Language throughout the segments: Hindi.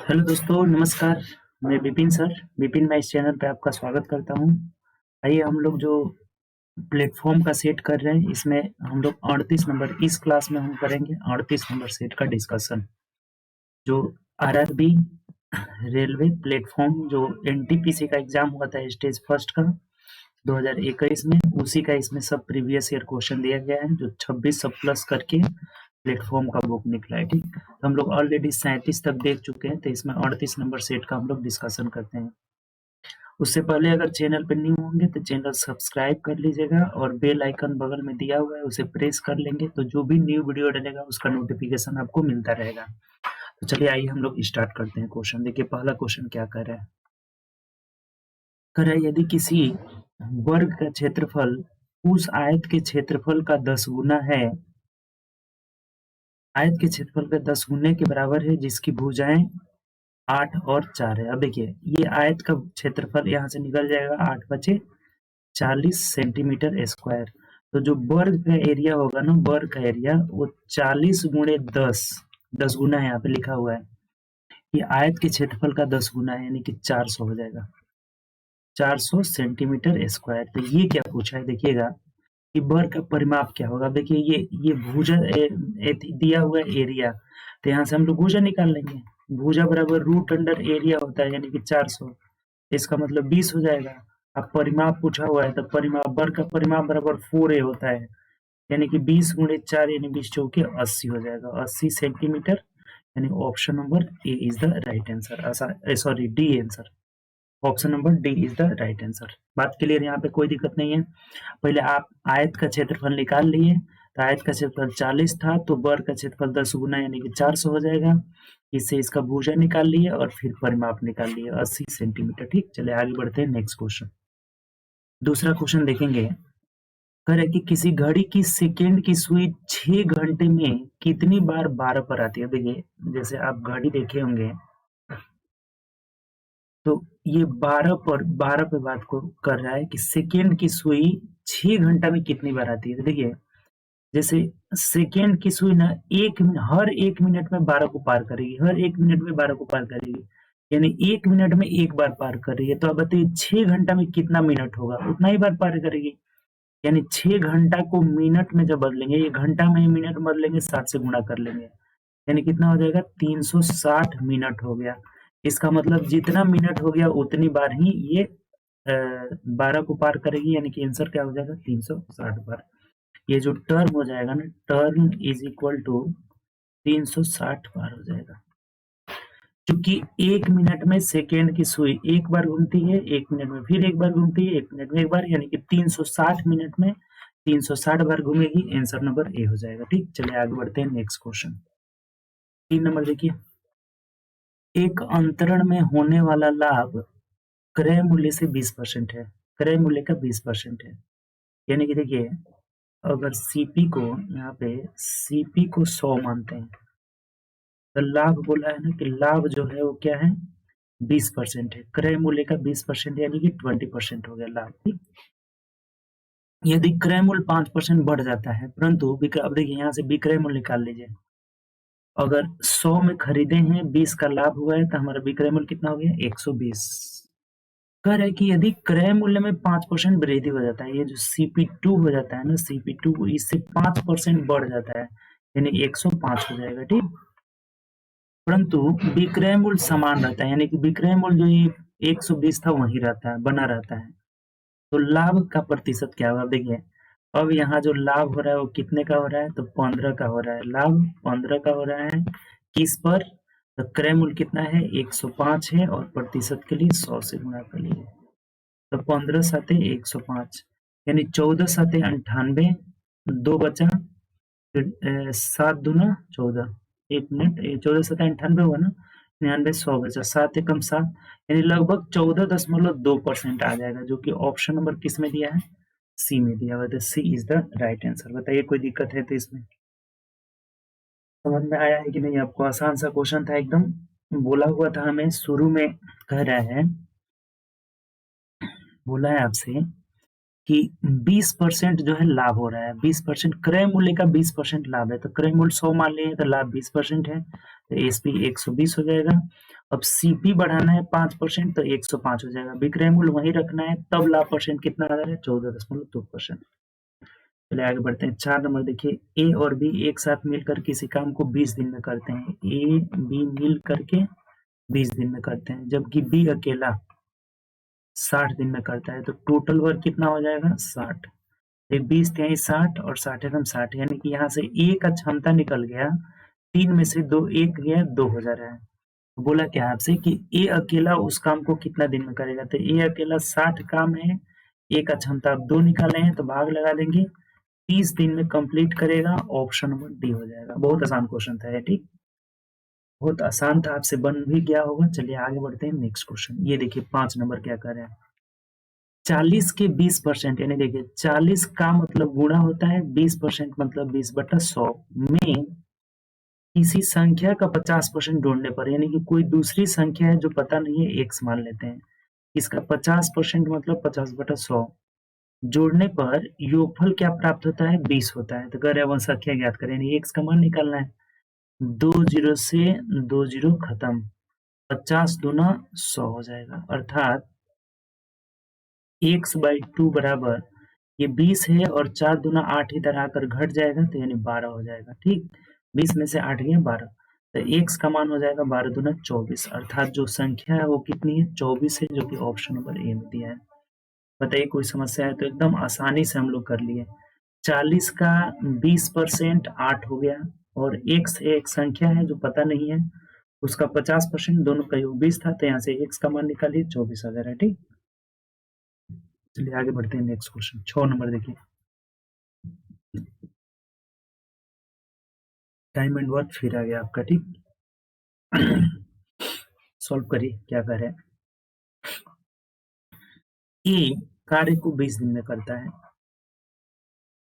हेलो दोस्तों, नमस्कार। मैं विपिन सर। विपिन, मैं इस चैनल पे आपका स्वागत करता हूँ। आइए हम लोग जो प्लेटफॉर्म का सेट कर रहे हैं, इसमें हम लोग 38 नंबर इस क्लास में हम करेंगे 38 नंबर सेट का डिस्कशन। जो आरआरबी रेलवे प्लेटफॉर्म जो एनटीपीसी का एग्जाम हुआ था स्टेज फर्स्ट का 2021 में, उसी का इसमें सब प्रीवियस ईयर क्वेश्चन दिया गया है, जो 26 सब प्लस करके प्लेटफॉर्म का बुक निकला है। ठीक, तो हम लोग ऑलरेडी 37 तक देख चुके हैं, तो इसमें 38 नंबर सेट का हम लोग डिस्कशन करते हैं। उससे पहले अगर चैनल पर न्यू होंगे तो चैनल सब्सक्राइब कर लीजिएगा और बेल आइकन बगल में दिया हुआ है उसे प्रेस कर लेंगे, तो जो भी न्यू वीडियो डलेगा उसका नोटिफिकेशन आपको मिलता रहेगा। तो चलिए आइए हम लोग स्टार्ट करते हैं क्वेश्चन। देखिए पहला क्वेश्चन क्या कर रहा है। कर रहा है, यदि किसी वर्ग का क्षेत्रफल उस आयत के क्षेत्रफल का 10 गुना है, आयत के क्षेत्रफल का 10 गुने के बराबर है, जिसकी भुजाएं 8 और 4 है। अब देखिए ये आयत का क्षेत्रफल यहाँ से निकल जाएगा 8 बचे 40 सेंटीमीटर स्क्वायर। तो जो वर्ग का एरिया होगा ना, वर्ग का एरिया वो 40 गुणे 10 गुना है, यहाँ पे लिखा हुआ है। ये आयत के क्षेत्रफल का 10 गुना है, यानी कि 400 हो जाएगा, 400 सेंटीमीटर स्क्वायर। तो ये क्या पूछा है, देखिएगा कि वर्ग का परिमाप क्या होगा। देखिए ये भुजा दिया हुआ एरिया, तो यहाँ से हम लोग भुजा निकाल लेंगे। भुजा बराबर रूट अंडर एरिया होता है, यानी कि 400, इसका मतलब 20 हो जाएगा। अब परिमाप पूछा हुआ है, तो परिमाप वर्ग का परिमाप बराबर 4a होता है, यानी कि 20 गुणे 4 यानी 20 चौके 80 हो जाएगा, 80 सेंटीमीटर। यानी option number A is the right answer. Sorry, D answer. Option number D is the right answer. बात क्लियर, यहाँ पे कोई दिक्कत नहीं है। पहले आप आयत का क्षेत्रफल निकाल लिए, तो आयत का क्षेत्रफल 40 था, तो वर्ग का क्षेत्रफल 10 गुना यानी कि 400 हो जाएगा। इससे इसका भुजा निकाल लिए और फिर परिमाप निकाल लिए 80 सेंटीमीटर। ठीक, चलिए आगे बढ़ते हैं नेक्स्ट क्वेश्चन। दूसरा क्वेश्चन देखेंगे। कह रहे कि किसी घड़ी की सेकेंड की सुई 6 घंटे में कितनी बार 12 पर आती है। देखिए जैसे आप घड़ी देखे होंगे, तो ये 12 पे बात को कर रहा है कि सेकेंड की सुई 6 घंटा में कितनी बार आती है। तो देखिए जैसे सेकेंड की सुई ना हर 1 मिनट में 12 को पार करेगी, हर 1 मिनट में 12 को पार करेगी, यानी 1 मिनट में एक बार पार कर रही है। तो अब बताइए 6 घंटा में कितना मिनट होगा, उतना ही बार पार करेगी। यानी 6 घंटा को मिनट में जब बदलेंगे, ये घंटा में मिनट बदलेंगे, 60 से गुणा कर लेंगे, यानी कितना हो जाएगा 360 मिनट हो गया। इसका मतलब जितना मिनट हो गया उतनी बार ही ये 12 को पार करेगी, यानी कि आंसर क्या हो जाएगा 360 बार। ये जो टर्म हो जाएगा ना, टर्म इज इक्वल टू 360 बार हो जाएगा, क्योंकि 1 मिनट में सेकेंड की सुई एक बार घूमती है, 1 मिनट में फिर एक बार घूमती है, 1 मिनट में एक बार, यानी कि 360 मिनट में 360 बार घूमेगी। आंसर नंबर ए हो जाएगा। ठीक, चलिए आगे बढ़ते हैं नेक्स्ट क्वेश्चन। 3 नंबर देखिए, एक अंतरण में होने वाला लाभ क्रय मूल्य से 20% है, क्रय मूल्य का 20% है। यानी कि देखिए अगर सीपी को, यहाँ पे सीपी को 100 मानते हैं, तो लाभ बोला है ना कि लाभ जो है वो क्या है 20% है, क्रय मूल्य का 20% यानी कि 20% हो गया लाभ। ठीक, यदि क्रय मूल्य 5% बढ़ जाता है, परंतु अब देखिए यहाँ से विक्रय मूल्य निकाल लीजिए। अगर 100 में खरीदे हैं, 20 का लाभ हुआ है, तो हमारा विक्रय मूल्य कितना हो गया 120। कह रहा है कि यदि क्रय मूल्य में 5% वृद्धि हो जाता है, ये जो CP2 हो जाता है ना, CP2 इससे 5% बढ़ जाता है, यानी 105 हो जाएगा। ठीक, परंतु विक्रय मूल्य समान रहता है, यानी कि विक्रय मूल्य जो ये 120 था वही रहता है, बना रहता है। तो लाभ का प्रतिशत क्या होगा, देखिए अब यहाँ जो लाभ हो रहा है वो कितने का हो रहा है, तो 15 का हो रहा है, लाभ 15 का हो रहा है। किस पर, तो क्रय मूल्य कितना है 105 है, और प्रतिशत के लिए 100 से गुणा कर लिए, तो 15 साते 105, यानी 14 साते 98, 2 बचा, फिर 7 दूना 14, 1 मिनट, 14 साते 98 हुआ ना, 99 100 बचा, 7 एकम 7, यानी लगभग 14.2% आ जाएगा, जो कि ऑप्शन नंबर किस में दिया है, सी में दिया हुआ है। सी इज द राइट आंसर। बताइए कोई दिक्कत है तो इसमें, समझ में आया है कि नहीं आपको। आसान सा क्वेश्चन था एकदम, बोला हुआ था हमें शुरू में, कह रहा है, बोला है आपसे कि 20% जो है लाभ हो रहा है, 20% क्रय मूल्य का 20% लाभ है, तो क्रय मूल्य 100 मान लिए तो लाभ 20% है, तो एसपी 120 हो जाएगा। अब सीपी बढ़ाना है 5% तो 105 हो जाएगा, विक्रय मूल्य वही रखना है, तब लाभ परसेंट कितना आ रहा है 14.2%। चलिए आगे बढ़ते हैं। 4 नंबर देखिए, ए और बी एक साथ मिलकर किसी काम को 20 दिन में करते हैं। ए बी मिल करके 20 दिन में करते हैं, जबकि बी अकेला 60 दिन में करता है, तो टोटल वर्क कितना हो जाएगा 60। 20 तिहाई 60 और 60 एकम 60, यानी कि यहाँ से ए का क्षमता निकल गया, 3 में से 2 एक गया, 2 हो जा रहा है। बोला क्या आपसे कि ए अकेला उस काम को कितना दिन में करेगा, तो ए अकेला 60 काम है, ए का क्षमता आप 2 निकाले हैं तो भाग लगा देंगे, 30 दिन में कंप्लीट करेगा, ऑप्शन नंबर डी हो जाएगा। बहुत आसान क्वेश्चन था ये, ठीक, बहुत आसान था, आपसे बन भी गया होगा। चलिए आगे बढ़ते हैं नेक्स्ट क्वेश्चन। ये देखिए 5 नंबर क्या कर रहे हैं, 40 के 20%, यानी देखिए 40 का मतलब गुणा होता है, 20% मतलब 20/100 में किसी संख्या का 50% जोड़ने पर, यानी कि कोई दूसरी संख्या है जो पता नहीं है, x मान लेते हैं, इसका 50% मतलब 50/100 जोड़ने पर योगफल क्या प्राप्त होता है 20 होता है। तो कह रहे हैं संख्या ज्ञात करें, यानी x का मान निकालना है। 2 जीरो से 2 जीरो खत्म, 50 दूना 100 हो जाएगा, अर्थात x/2 बराबर ये 20 है और 4 दूना 8 इधर आकर घट जाएगा, तो यानी 12 हो जाएगा। ठीक, 20 में से 8 गया 12, तो x का मान हो जाएगा 12 दूना 24, अर्थात जो संख्या है वो कितनी है 24 है, जो कि ऑप्शन नंबर ए में दिया है। बताइए कोई समस्या है तो एकदम आसानी से हम लोग कर लिए। 40 का 20% 8 हो गया, और x एक संख्या है जो पता नहीं है, उसका 50% दोनों का योग 20 था, तो यहाँ से x का मान निकालिए 24 आ जा रहा है। ठीक, चलिए आगे बढ़ते हैं नेक्स्ट क्वेश्चन। 6 नंबर देखिए, टाइम एंड वर्क फिर आ गया आपका। ठीक, सॉल्व करिए क्या कर रहे हैं। ए कार्य को 20 दिन में करता है,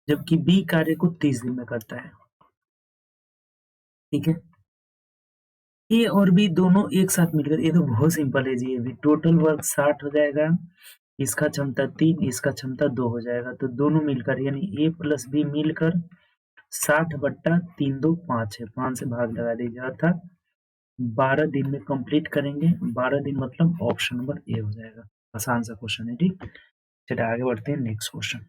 जबकि बी कार्य को 30 दिन में करता है। ठीक है, ए और बी दोनों एक साथ मिलकर, ये तो बहुत सिंपल है जी, ये भी टोटल वर्क 60 हो जाएगा, इसका क्षमता 3, इसका क्षमता 2 हो जाएगा, तो दोनों मिलकर यानी ए प्लस बी मिलकर 60/3 2 5 है, 5 से भाग लगा दीजिए, अर्थात 12 दिन में कंप्लीट करेंगे। 12 दिन मतलब ऑप्शन नंबर ए हो जाएगा। आसान सा क्वेश्चन है। ठीक, चलिए आगे बढ़ते हैं नेक्स्ट क्वेश्चन।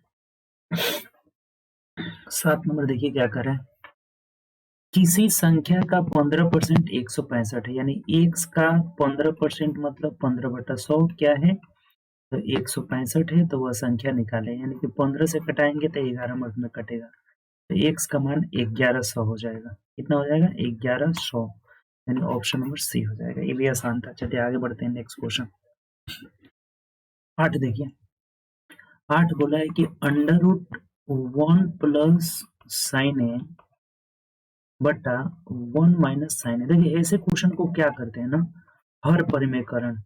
7 नंबर देखिए क्या कर रहे हैं, किसी संख्या का 15% 165 है, यानी x का 15% मतलब 15/100 क्या है, तो 165 है, तो वह संख्या निकाले, यानी कि 15 से कटाएंगे तो 11 मत में कटेगा, तो x का मान 1100 हो जाएगा। कितना हो जाएगा 1100, यानी ऑप्शन नंबर सी हो जाएगा। ये भी आसान था। चलिए आगे बढ़ते हैं नेक्स्ट क्वेश्चन। 8 देखिए, 8 बोला है कि √1 प्लस साइन ए बटा 1 माइनस साइन ए। देखिए ऐसे क्वेश्चन को क्या करते हैं ना, हर परिमेयकरण,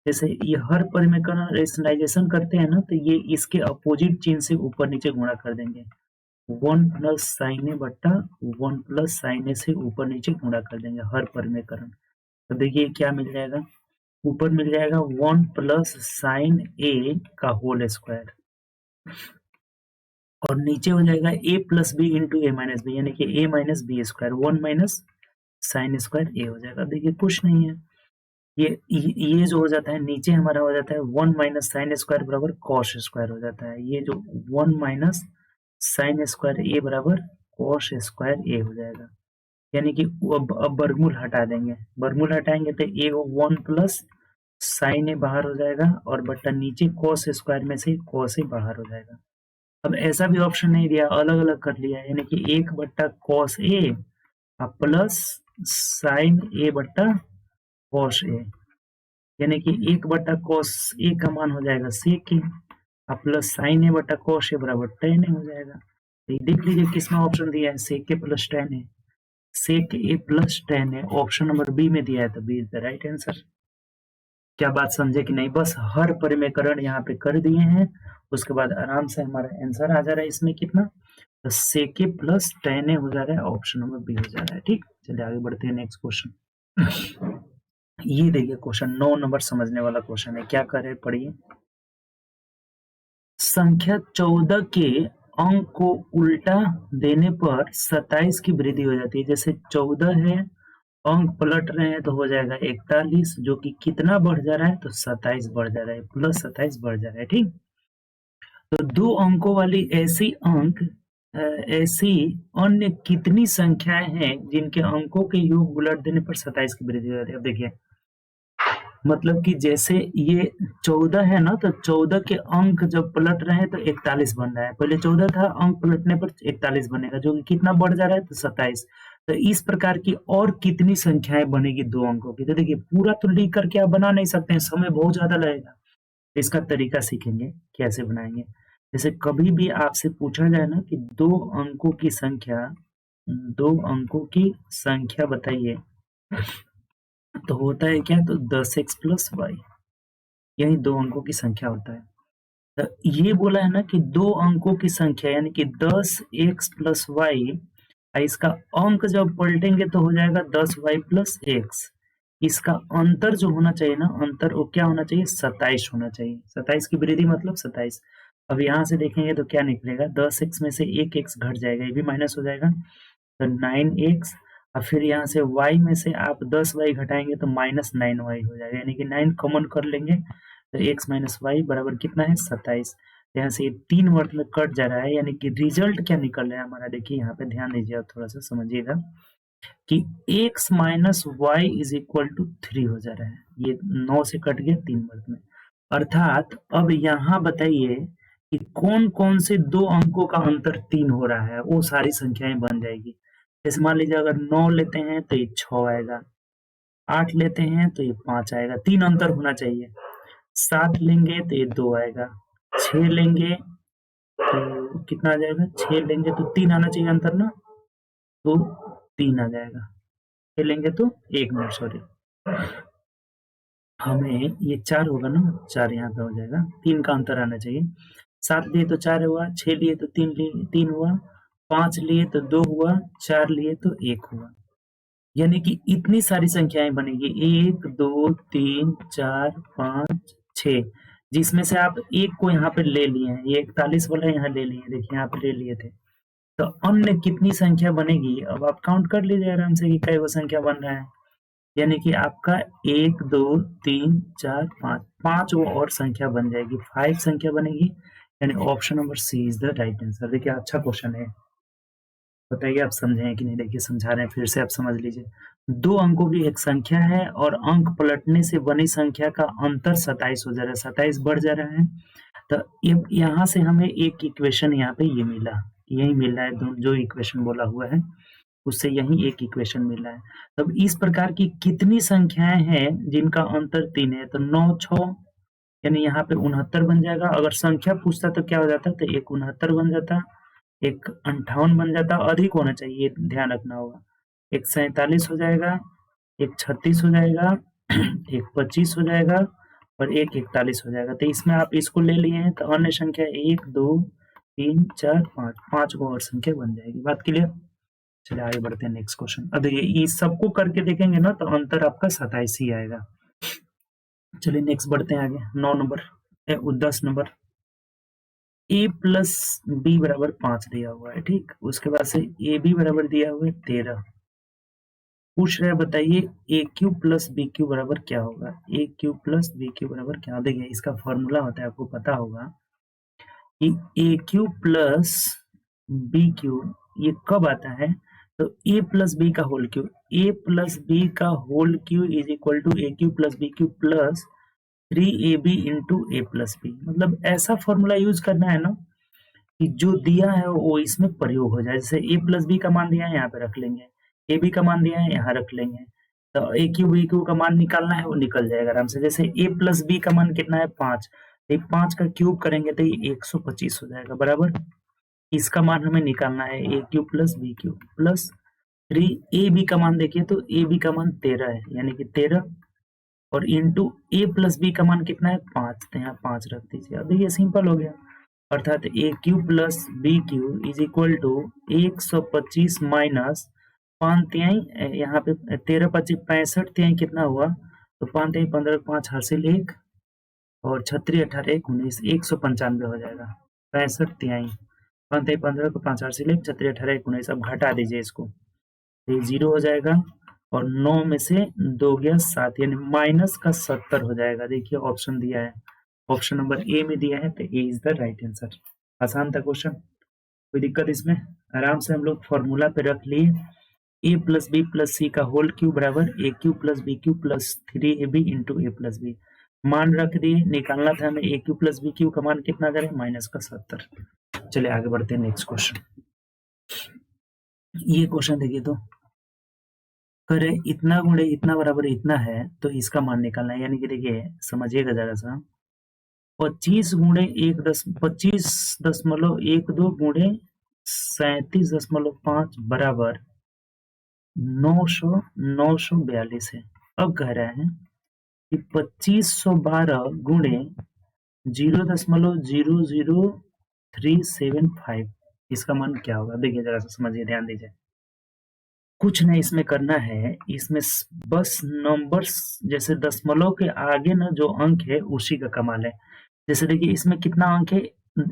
जैसे ये हर परिमेयकरण रेशनलाइजेशन करते हैं ना, तो ये इसके अपोजिट चिन्ह से ऊपर नीचे गुणा कर देंगे। 1 प्लस साइन ए बटा 1 प्लस साइन ए से ऊपर नीचे गुणा कर देंगे हर परिमेयकरण। तो देखिए क्या मिल जाएगा, ऊपर मिल जाएगा 1 प्लस साइन ए का होल स्क्वायर, और नीचे हो जाएगा a plus B into A minus B, यानी कि a minus B square, 1 minus sine square A हो जाएगा। देखिए कुछ नहीं है, ये जो हो जाता है नीचे हमारा हो जाता है 1 माइनस साइन स्क्वायर बराबर कॉस स्क्वायर हो जाता है, ये जो 1 माइनस साइन स्क्वायर ए बराबर कॉस स्क्वायर ए हो जाएगा, यानी कि अब वर्गमूल हटा देंगे, वर्गमूल हटाएंगे तो ए 1 प्लस साइन ए बाहर हो जाएगा, और बट्टा नीचे कॉस स्क्वायर में से कॉस ए बाहर हो जाएगा। अब ऐसा भी ऑप्शन नहीं दिया, अलग अलग कर लिया, यानी कि 1/cos ए प्लस साइन ए बट्टा कॉस ए, यानी कि 1/cos ए का मान हो जाएगा sec ए प्लस साइन ए बट्टा कॉस ए बराबर tan ए हो जाएगा। तो देख लीजिए किसमें ऑप्शन दिया है, sec A plus tan A, sec A plus tan A, option number B में दिया है, तो B is the right answer. क्या बात समझे कि नहीं, बस हर परिमेयकरण यहाँ पे कर दिए हैं, उसके बाद आराम से हमारा आंसर आ जा रहा है इसमें कितना, तो sec ए प्लस tan ए हो जा रहा है, ऑप्शन नंबर बी हो जा रहा है। ठीक, चलिए आगे बढ़ते हैं नेक्स्ट क्वेश्चन। ये देखिए क्वेश्चन 9 नंबर समझने वाला क्वेश्चन है, क्या करे पढ़िए। संख्या 14 के अंक को उल्टा देने पर 27 की वृद्धि हो जाती है, जैसे 14 है अंक पलट रहे हैं तो हो जाएगा 41, जो कि कितना बढ़ जा रहा है तो 27 बढ़ जा रहा है, प्लस 27 बढ़ जा रहा है। ठीक, तो दो अंकों वाली ऐसी अन्य कितनी संख्याएं हैं जिनके अंकों के योग उलट देने पर 27 की वृद्धि हो जाती है। अब देखिए, मतलब कि जैसे ये 14 है ना, तो 14 के अंक जब पलट रहे हैं तो 41 बन रहा है। पहले 14 था, अंक पलटने पर 41 बनेगा, जो कि कितना बढ़ जा रहा है तो 27। तो इस प्रकार की और कितनी संख्याएं बनेगी दो अंकों की। तो देखिए, पूरा तो लिख करके आप बना नहीं सकते हैं, समय बहुत ज्यादा लगेगा। इसका तरीका सीखेंगे कैसे बनाएंगे। जैसे कभी भी आपसे पूछा जाए ना कि दो अंकों की संख्या बताइए, तो होता है क्या, तो 10x प्लस वाई, यही दो अंकों की संख्या होता है। तो ये बोला है ना कि दो अंकों की संख्या यानी कि 10x प्लस वाई, इसका अंक जब पलटेंगे तो हो जाएगा 10y प्लस एक्स। इसका अंतर जो होना चाहिए ना, अंतर वो क्या होना चाहिए, 27 होना चाहिए। 27 की वृद्धि मतलब 27। अब यहाँ से देखेंगे तो क्या निकलेगा, 10x में से एक x घट जाएगा, ये भी माइनस हो जाएगा, तो 9x। और फिर यहाँ से y में से आप 10y घटाएंगे तो माइनस 9y हो जाएगा, यानी कि 9 कॉमन कर लेंगे तो x माइनस वाई बराबर कितना है, 27। यहाँ से ये 3 वर्ग में कट जा रहा है, यानी कि रिजल्ट क्या निकल रहा है हमारा, देखिए यहाँ पे ध्यान दीजिए, आप थोड़ा सा समझिएगा कि x minus Y is equal to 3 हो जा रहा है। ये 9 से कट गया 3 वर्ग में। अर्थात अब यहाँ बताइए कि कौन कौन से दो अंकों का अंतर 3 हो रहा है, वो सारी संख्याएं बन जाएगी। जैसे मान लीजिए अगर 9 लेते हैं तो ये 6 आएगा, 8 लेते हैं तो ये 5 आएगा, 3 अंतर होना चाहिए। 7 लेंगे तो ये 2 आएगा, 6 लेंगे तो कितना आ जाएगा, 6 लेंगे तो 3 आना चाहिए अंतर ना, तो 3 आ जाएगा। 6 लेंगे तो 1 मिनट, सॉरी, हमें ये 4 होगा ना, 4 यहाँ पे हो जाएगा, 3 का अंतर आना चाहिए। 7 लिए तो 4 हुआ, 6 लिए तो 3 हुआ, 5 लिए तो 2 हुआ, 4 लिए तो 1 हुआ। यानी कि इतनी सारी संख्याएं बनेगी, 1 2 3 4 5 6, जिसमें से आप एक को यहाँ पे ले लिए हैं, ये 41 वाला यहाँ ले लिए, देखिए यहाँ पे ले लिए थे। तो अन्य कितनी संख्या बनेगी, अब आप काउंट कर लीजिए आराम से कि कई वो संख्या बन रहा है। यानी कि आपका 1 2 3 4 5, 5 वो और संख्या बन जाएगी, 5 संख्या बनेगी। यानी option number C is the right answer. देखिए अच्छा क्वेश्चन है, बताइए आप समझे हैं कि नहीं। देखिए समझा रहे हैं, फिर से आप समझ लीजिए। दो अंकों की एक संख्या है और अंक पलटने से बनी संख्या का अंतर 27 हो जा रहा है, 27 बढ़ जा रहा है। तो यहाँ से हमें एक इक्वेशन यहाँ पे ये मिला, यही मिल रहा है, जो इक्वेशन बोला हुआ है उससे यही एक इक्वेशन मिला है। तब इस प्रकार की कितनी संख्याएं हैं जिनका अंतर 3 है, तो 9 6 यानी यहाँ पे 69 बन जाएगा। अगर संख्या पूछता तो क्या हो जाता, तो एक 69 बन जाता, एक 58 बन जाता, अधिक होना चाहिए, ध्यान रखना होगा। एक 47 हो जाएगा, एक 36 हो जाएगा, एक 25 हो जाएगा और एक 41 हो जाएगा। तो इसमें आप इसको ले लिए हैं तो अन्य संख्या 1 2 3 4 5, 5 को और संख्या बन जाएगी। बात क्लियर। चलिए आगे बढ़ते हैं नेक्स्ट क्वेश्चन। अब देखिए इस सबको करके देखेंगे ना तो अंतर आपका 27 ही आएगा। चलिए नेक्स्ट बढ़ते हैं आगे। 9 नंबर 10 नंबर, ए प्लस बी बराबर 5 दिया हुआ है, ठीक। उसके बाद से ए बी बराबर दिया हुआ है 13। पूछ रहे हैं बताइए ए क्यू प्लस बी क्यू बराबर क्या होगा। ए क्यू प्लस बी क्यू बराबर क्या, देखिए इसका फॉर्मूला होता है, आपको पता होगा कि A Q plus B cube ये कब आता है, तो ए प्लस बी का whole cube, A plus B का whole cube is equal to A Q plus B Q plus 3ab into A plus B. मतलब ऐसा फॉर्मूला यूज करना है ना कि जो दिया है वो इसमें प्रयोग हो जाए। जैसे ए प्लस बी का मान दिया है यहाँ पे रख लेंगे, ए बी का मान दिया है यहाँ रख लेंगे, तो ए क्यू बी क्यू का मान निकालना है वो निकल जाएगा आराम से। जैसे ए प्लस बी का मान कितना है 5, तो 5 का क्यूब करेंगे तो ये 125 हो जाएगा बराबर। इसका मान हमें निकालना है A Q plus B Q plus 3 A B का मान देखिए तो ए बी का मान 13 है, यानी कि 13 और इंटू ए प्लस बी का मान कितना है 5, तो यहाँ 5 रख दीजिए। अब ये सिंपल हो गया, अर्थात A Q plus B Q is equal to 125 minus 5 तिहाई, यहाँ पे 13 25 65 तिहाई कितना हुआ, तो 5 तिहाई 15 5 हासिल 1 और 36 18 1 19, 195 हो जाएगा। 65 तिहाई 5 तिहाई 15 को 5 हासिल 1 36 18 1 19, अब घटा दीजिए इसको, ये 0 हो जाएगा और 9 में से 2 गया 7 यानी माइनस का 70 हो जाएगा। देखिए ऑप्शन दिया है, ऑप्शन नंबर ए में दिया है, तो ए इज द राइट आंसर। आसान था क्वेश्चन, कोई दिक्कत इसमें? आराम से हम लोग फॉर्मूला पे रख लिए, A plus B plus C का होल क्यूब बराबर A cube plus B cube plus 3ab into A plus B. मान रख दिए, निकालना था हमें A cube plus B cube का मान कितना करें, माइनस का 70। चलिए आगे बढ़ते हैं नेक्स्ट क्वेश्चन। ये क्वेश्चन देखिए तो करे इतना गुणे इतना बराबर इतना है, तो इसका मान निकालना है। यानी कि देखिए समझिएगा जरा सा, 25 गुणे 25.12 गुणे 37.5 बराबर 942 है। अब कह रहे हैं कि 2512 गुणे 0.00375 इसका मान क्या होगा। देखिए जरा सा समझिए, ध्यान दीजिए, कुछ नहीं इसमें करना है, इसमें बस नंबर्स जैसे दशमलव के आगे ना जो अंक है उसी का कमाल है। जैसे देखिए इसमें कितना अंक है,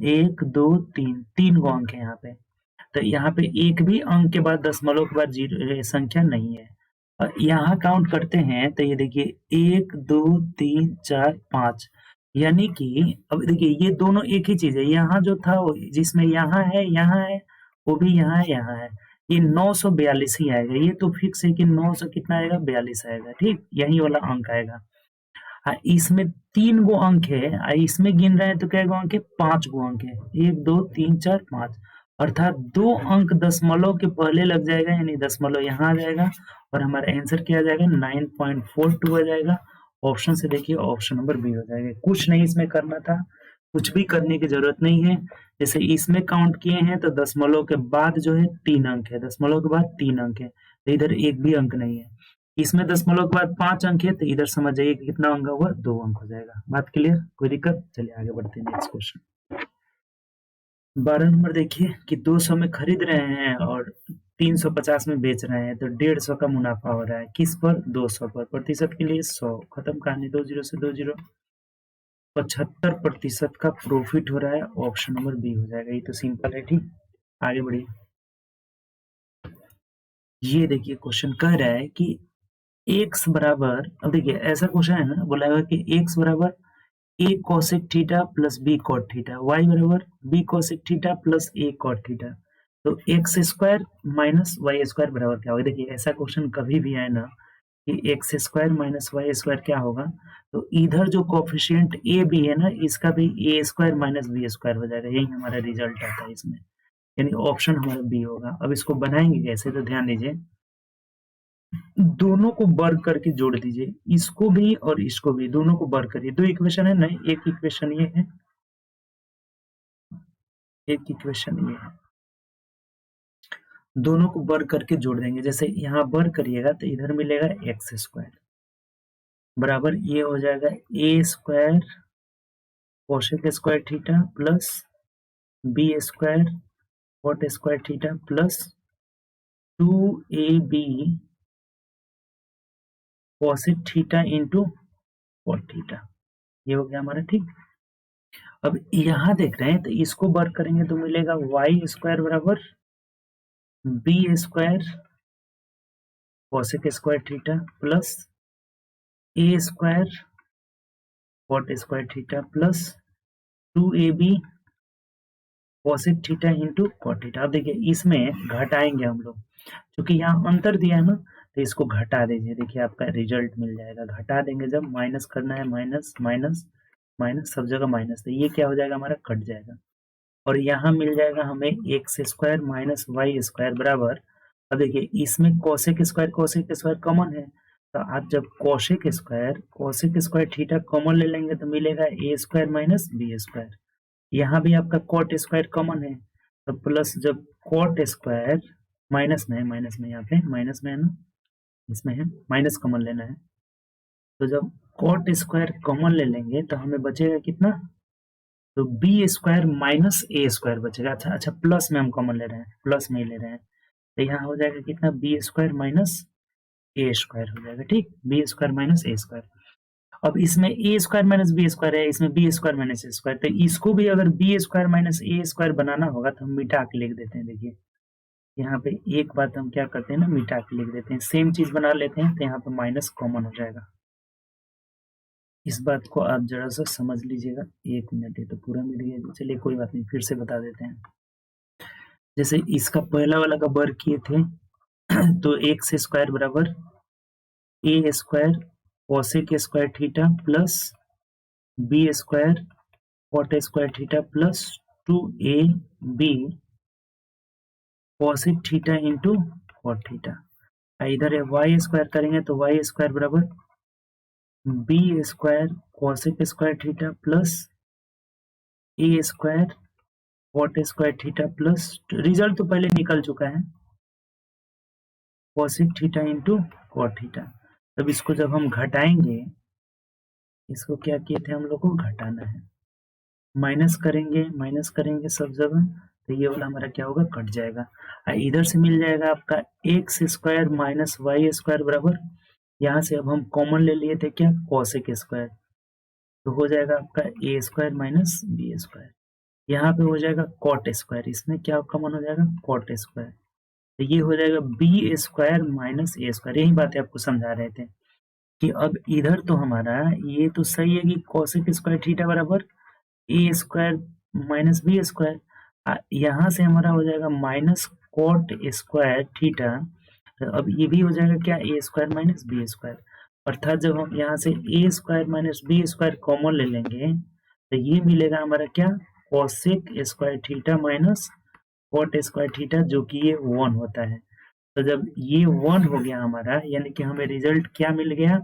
1 2 3 3 गो अंक है यहाँ पे, तो यहाँ पे एक भी अंक के बाद दशमलव के बाद जीरो संख्या नहीं है। और यहाँ काउंट करते हैं तो ये देखिए 1 2 3 4 5, यानी कि अब देखिए ये दोनों एक ही चीज है। यहाँ जो था वो जिसमें यहाँ है वो भी यहाँ है, ये 942 ही आएगा। ये तो फिक्स है कि 900 कितना आएगा, 42 आएगा। ठीक, यही वाला अंक आएगा। इसमें 3 गो अंक है, इसमें गिन रहे हैं तो क्या गो अंक है, 5 गो अंक है, 1 2 3 4 5, अर्थात 2 अंक दशमलव के पहले लग जाएगा, यानी दशमलव यहाँ आ जाएगा और हमारा आंसर क्या आ जाएगा, 9.42 आ जाएगा। ऑप्शन से देखिए ऑप्शन नंबर बी हो जाएगा। कुछ नहीं इसमें करना था, कुछ भी करने की जरूरत नहीं है। जैसे इसमें काउंट किए हैं तो दशमलव के बाद जो है 3 अंक है, दशमलव के बाद 3 अंक है, तो इधर एक भी अंक नहीं है। इसमें दशमलव के बाद 5 अंक है, तो इधर समझ जाइए कि कितना अंक हुआ, 2 अंक हो जाएगा। बात क्लियर, कोई दिक्कत? चलिए आगे बढ़ते हैं नेक्स्ट क्वेश्चन। 12 नंबर देखिए कि 200 में खरीद रहे हैं और 350 में बेच रहे हैं, तो 150 का मुनाफा हो रहा है। किस पर, 200 पर। प्रतिशत के लिए 100, खत्म कहानी, 2 जीरो से 2 जीरो। 75% का प्रॉफिट हो रहा है। ऑप्शन नंबर बी हो जाएगा। ये तो सिंपल है। ठीक, आगे बढ़िए। ये देखिए क्वेश्चन कह रहा है कि x बराबर, अब देखिए ऐसा क्वेश्चन है ना, बोला हुआ कि x बराबर a cosec theta plus b cot theta, y बराबर b cosec theta plus a cot theta, तो X square minus Y square बराबर क्या होगा। देखिए ऐसा क्वेश्चन कभी भी आए ना कि X square minus Y square क्या होगा, तो इधर जो कोफिशिएंट ए बी है ना, इसका भी ए स्क्वायर माइनस बी स्क्वायर हो जाएगा। यही हमारा रिजल्ट आता है इसमें, यानी ऑप्शन हमारा बी होगा। अब इसको बनाएंगे कैसे, तो ध्यान दीजिए, दोनों को वर्ग करके जोड़ दीजिए, इसको भी और इसको भी, दोनों को वर्ग करिए। 2 इक्वेशन है, नहीं एक इक्वेशन ये है, एक इक्वेशन ये है, दोनों को वर्ग करके जोड़ देंगे। जैसे यहाँ वर्ग करिएगा तो इधर मिलेगा एक्स स्क्वायर बराबर ये हो जाएगा A square cosec square theta plus B square cot square theta plus 2ab cosec theta into cot theta. ये हो गया हमारा। ठीक, अब यहाँ देख रहे हैं तो इसको वर्क करेंगे तो मिलेगा वाई स्क्वायर बराबर B square cosec square theta plus A square cot square theta plus 2ab cosec theta into cot theta. अब देखिए इसमें घटाएंगे हम लोग, क्योंकि यहाँ अंतर दिया है ना, तो इसको घटा दीजिए। देखिए आपका रिजल्ट मिल जाएगा। घटा देंगे जब, माइनस करना है, माइनस माइनस माइनस, सब जगह माइनस, तो ये क्या हो जाएगा हमारा, कट जाएगा। और यहाँ मिल जाएगा हमें X square minus Y square बराबर, अब देखिए इसमें कोसेक स्क्वायर कॉमन है, तो आप जब कोसेक स्क्वायर थीटा कॉमन ले लेंगे तो मिलेगा ए स्क्वायर माइनस बी स्क्वायर। यहाँ भी आपका कॉट स्क्वायर कॉमन है, तो प्लस जब कॉट स्क्वायर माइनस में है, यहाँ पे माइनस में है ना, इसमें है माइनस कॉमन लेना है, तो जब कॉट स्क्वायर कॉमन ले लेंगे तो हमें बचेगा कितना, तो बी स्क्वायर माइनस ए स्क्वायर बचेगा। अच्छा प्लस में हम कॉमन ले रहे हैं, प्लस में ही ले रहे हैं, तो यहाँ हो जाएगा कितना, बी स्क्वायर माइनस ए स्क्वायर हो जाएगा। ठीक, बी स्क्वायर माइनस ए स्क्वायर। अब इसमें ए स्क्वायर माइनस बी स्क्वायर है, इसमें बी स्क्वायर माइनस ए स्क्वायर, तो इसको भी अगर बी स्क्वायर माइनस ए स्क्वायर बनाना होगा तो हम मिटा के लिख देते हैं। देखिए यहाँ पे एक बात हम क्या करते हैं ना, मिटा के लिख देते हैं, सेम चीज बना लेते हैं, तो यहाँ पे माइनस कॉमन हो जाएगा। इस बात को आप जरा सा समझ लीजिएगा। 1 मिनट, ये तो पूरा मिल गया। चलिए कोई बात नहीं, फिर से बता देते हैं। जैसे इसका पहला वाला का वर्ग किए थे तो एक्स स्क्वायर बराबर A square cosec square theta plus B square cot square theta plus 2ab cosec theta into cot theta. इधर वाई स्क्वायर करेंगे तो वाई स्क्वायर बराबर B square cosec square theta plus A square cot square theta plus, result तो पहले निकल चुका है, cosec theta into cot theta. तब इसको जब हम घटाएंगे, इसको क्या किए थे हम लोग को, घटाना है, माइनस करेंगे सब जगह, तो ये वाला हमारा क्या होगा, कट जाएगा। इधर से मिल जाएगा आपका X square minus Y square बराबर, यहाँ से अब हम कॉमन ले लिए थे क्या, कोसेक स्क्वायर, तो हो जाएगा आपका ए स्क्वायर माइनस बी स्क्वायर। यहाँ पे हो जाएगा कॉट स्क्वायर, इसमें क्या कॉमन हो जाएगा, कॉट स्क्वायर, तो ये हो जाएगा बी स्क्वायर माइनस ए स्क्वायर। यही बातें आपको समझा रहे थे कि अब इधर तो हमारा ये तो सही है कि कोसेक स्क्वायर थीटा बराबर A square minus B square, यहाँ से हमारा हो जाएगा माइनस कॉट स्क्वायर थीटा, तो अब ये भी हो जाएगा क्या, A square minus B square. अर्थात जब हम यहाँ से A square minus B square common ले लेंगे तो ये मिलेगा हमारा क्या, cosec square theta minus cot square theta, जो कि ये 1 होता है। तो जब ये 1 हो गया हमारा, यानी कि हमें रिजल्ट क्या मिल गया,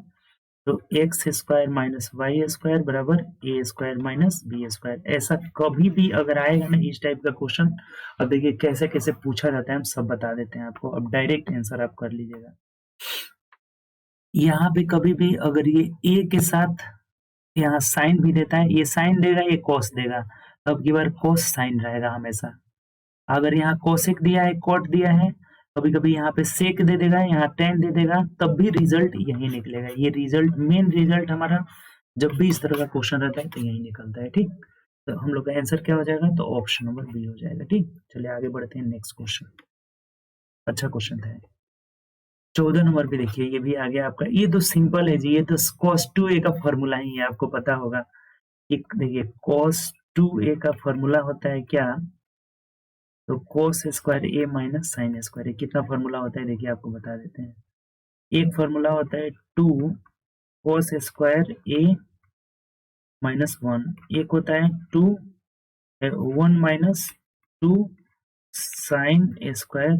तो X square minus Y square बराबर A square minus B square. ऐसा कभी भी अगर आएगा ना इस टाइप का क्वेश्चन, अब देखिए कैसे कैसे पूछा जाता है, हम सब बता देते हैं आपको, अब डायरेक्ट आंसर आप कर लीजिएगा। यहाँ पे कभी भी अगर ये ए के साथ यहाँ साइन भी देता है, ये साइन देगा, ये कॉस देगा, अब की बार कॉस साइन रहेगा हमेशा। अगर यहाँ कोसेक दिया है, कॉट दिया है, कभी कभी यहाँ पे सेक दे देगा, यहाँ टेन दे देगा, तब भी रिजल्ट यही निकलेगा। ये रिजल्ट, मेन रिजल्ट हमारा जब भी इस तरह का क्वेश्चन रहता है तो यही निकलता है। ठीक, तो हम लोग का आंसर क्या हो जाएगा, तो ऑप्शन नंबर बी हो जाएगा। ठीक, चलिए आगे बढ़ते हैं, नेक्स्ट क्वेश्चन। अच्छा क्वेश्चन था 14 नंबर पे, देखिए ये भी आ गया आपका, ये तो सिंपल है जी, ये तो cos 2a का फॉर्मूला ही है, आपको पता होगा। एक देखिए cos 2a का फॉर्मूला होता है क्या, तो cos स्क्वायर ए माइनस साइन स्क्वायर ए, कितना फॉर्मूला होता है देखिए आपको बता देते हैं। एक फॉर्मूला होता है 2 cos स्क्वायर ए माइनस 1, एक होता है 2 1 माइनस 2 साइन स्क्वायर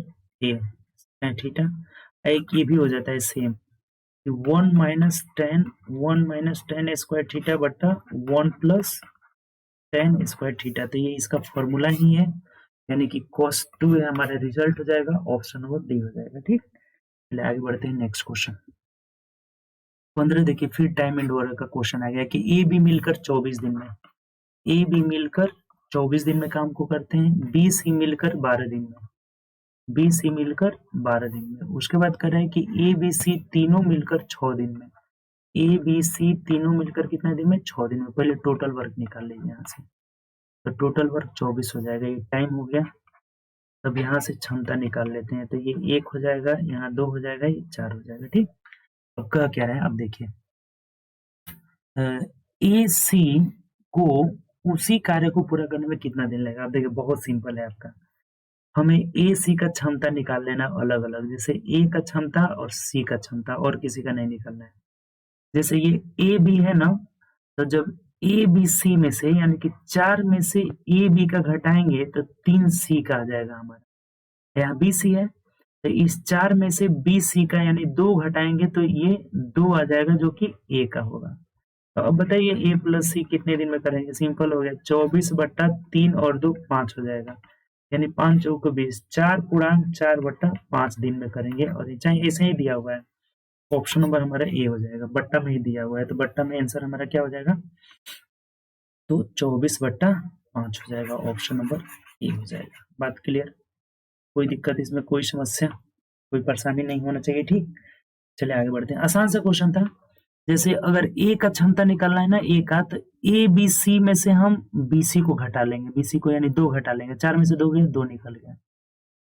ए थीटा, एक ये भी हो जाता है same, 1 minus ten square theta बटा 1 प्लस 10 स्क्वायर थीटा, तो ये इसका फॉर्मूला ही है, यानी कि cos 2 है हमारा रिजल्ट हो जाएगा, ऑप्शन नंबर डी हो जाएगा। ठीक, चलिए आगे बढ़ते हैं, नेक्स्ट क्वेश्चन 15। देखिए फिर टाइम एंड वर्क का क्वेश्चन आ गया कि ए बी मिलकर 24 दिन में, ए बी मिलकर 24 दिन में काम को करते हैं, बी सी मिलकर 12 दिन में, बी सी मिलकर 12 दिन में। उसके बाद कर रहे हैं कि ए बी सी तीनों मिलकर 6 दिन में, ए बी सी तीनों मिलकर कितने दिन में, 6 दिन में। पहले टोटल वर्क निकाल लीजिए यहाँ से, तो टोटल वर्क 24 हो जाएगा, ये टाइम हो गया। तब यहाँ से क्षमता निकाल लेते हैं, तो ये 1 हो जाएगा, यहाँ 2 हो जाएगा, ये 4 हो जाएगा। ठीक, अब कह क्या रहे हैं, अब देखिए ए सी को उसी कार्य को पूरा करने में कितना दिन लगेगा। अब देखिए बहुत सिंपल है आपका, हमें ए सी का क्षमता निकाल लेना अलग अलग, जैसे ए का क्षमता और सी का क्षमता, और किसी का नहीं निकालना है। जैसे ये ए बी है ना, तो जब ए बी सी में से, यानी कि 4 में से ए बी का घटाएंगे तो 3 सी का आ जाएगा हमारा, यहाँ बी सी है, तो इस 4 में से बी सी का यानी 2 घटाएंगे तो ये 2 आ जाएगा, जो कि ए का होगा। तो अब बताइए ए प्लस सी कितने दिन में करेंगे, सिंपल हो गया, 24 बट्टा 3 और 2 5 हो जाएगा, यानी 5 चौको 20, 4 पूर्णांक 4 बट्टा 5 दिन में करेंगे, और चाहे ऐसे ही दिया हुआ है, ऑप्शन नंबर हमारा ए हो जाएगा, बट्टा में ही दिया हुआ है, तो बट्टा में आंसर हमारा क्या हो जाएगा, तो 24 बट्टा 5 हो जाएगा, ऑप्शन नंबर ए हो जाएगा। बात क्लियर, कोई दिक्कत इसमें, कोई समस्या, कोई परेशानी नहीं होना चाहिए। ठीक, चलिए आगे बढ़ते हैं। आसान सा क्वेश्चन था, जैसे अगर ए का क्षमता निकालना है ना, ए का, तो ए बी सी में से हम बी सी को घटा लेंगे, बी सी को यानी 2 घटा लेंगे, 4 में से 2 गए, 2 निकल गया,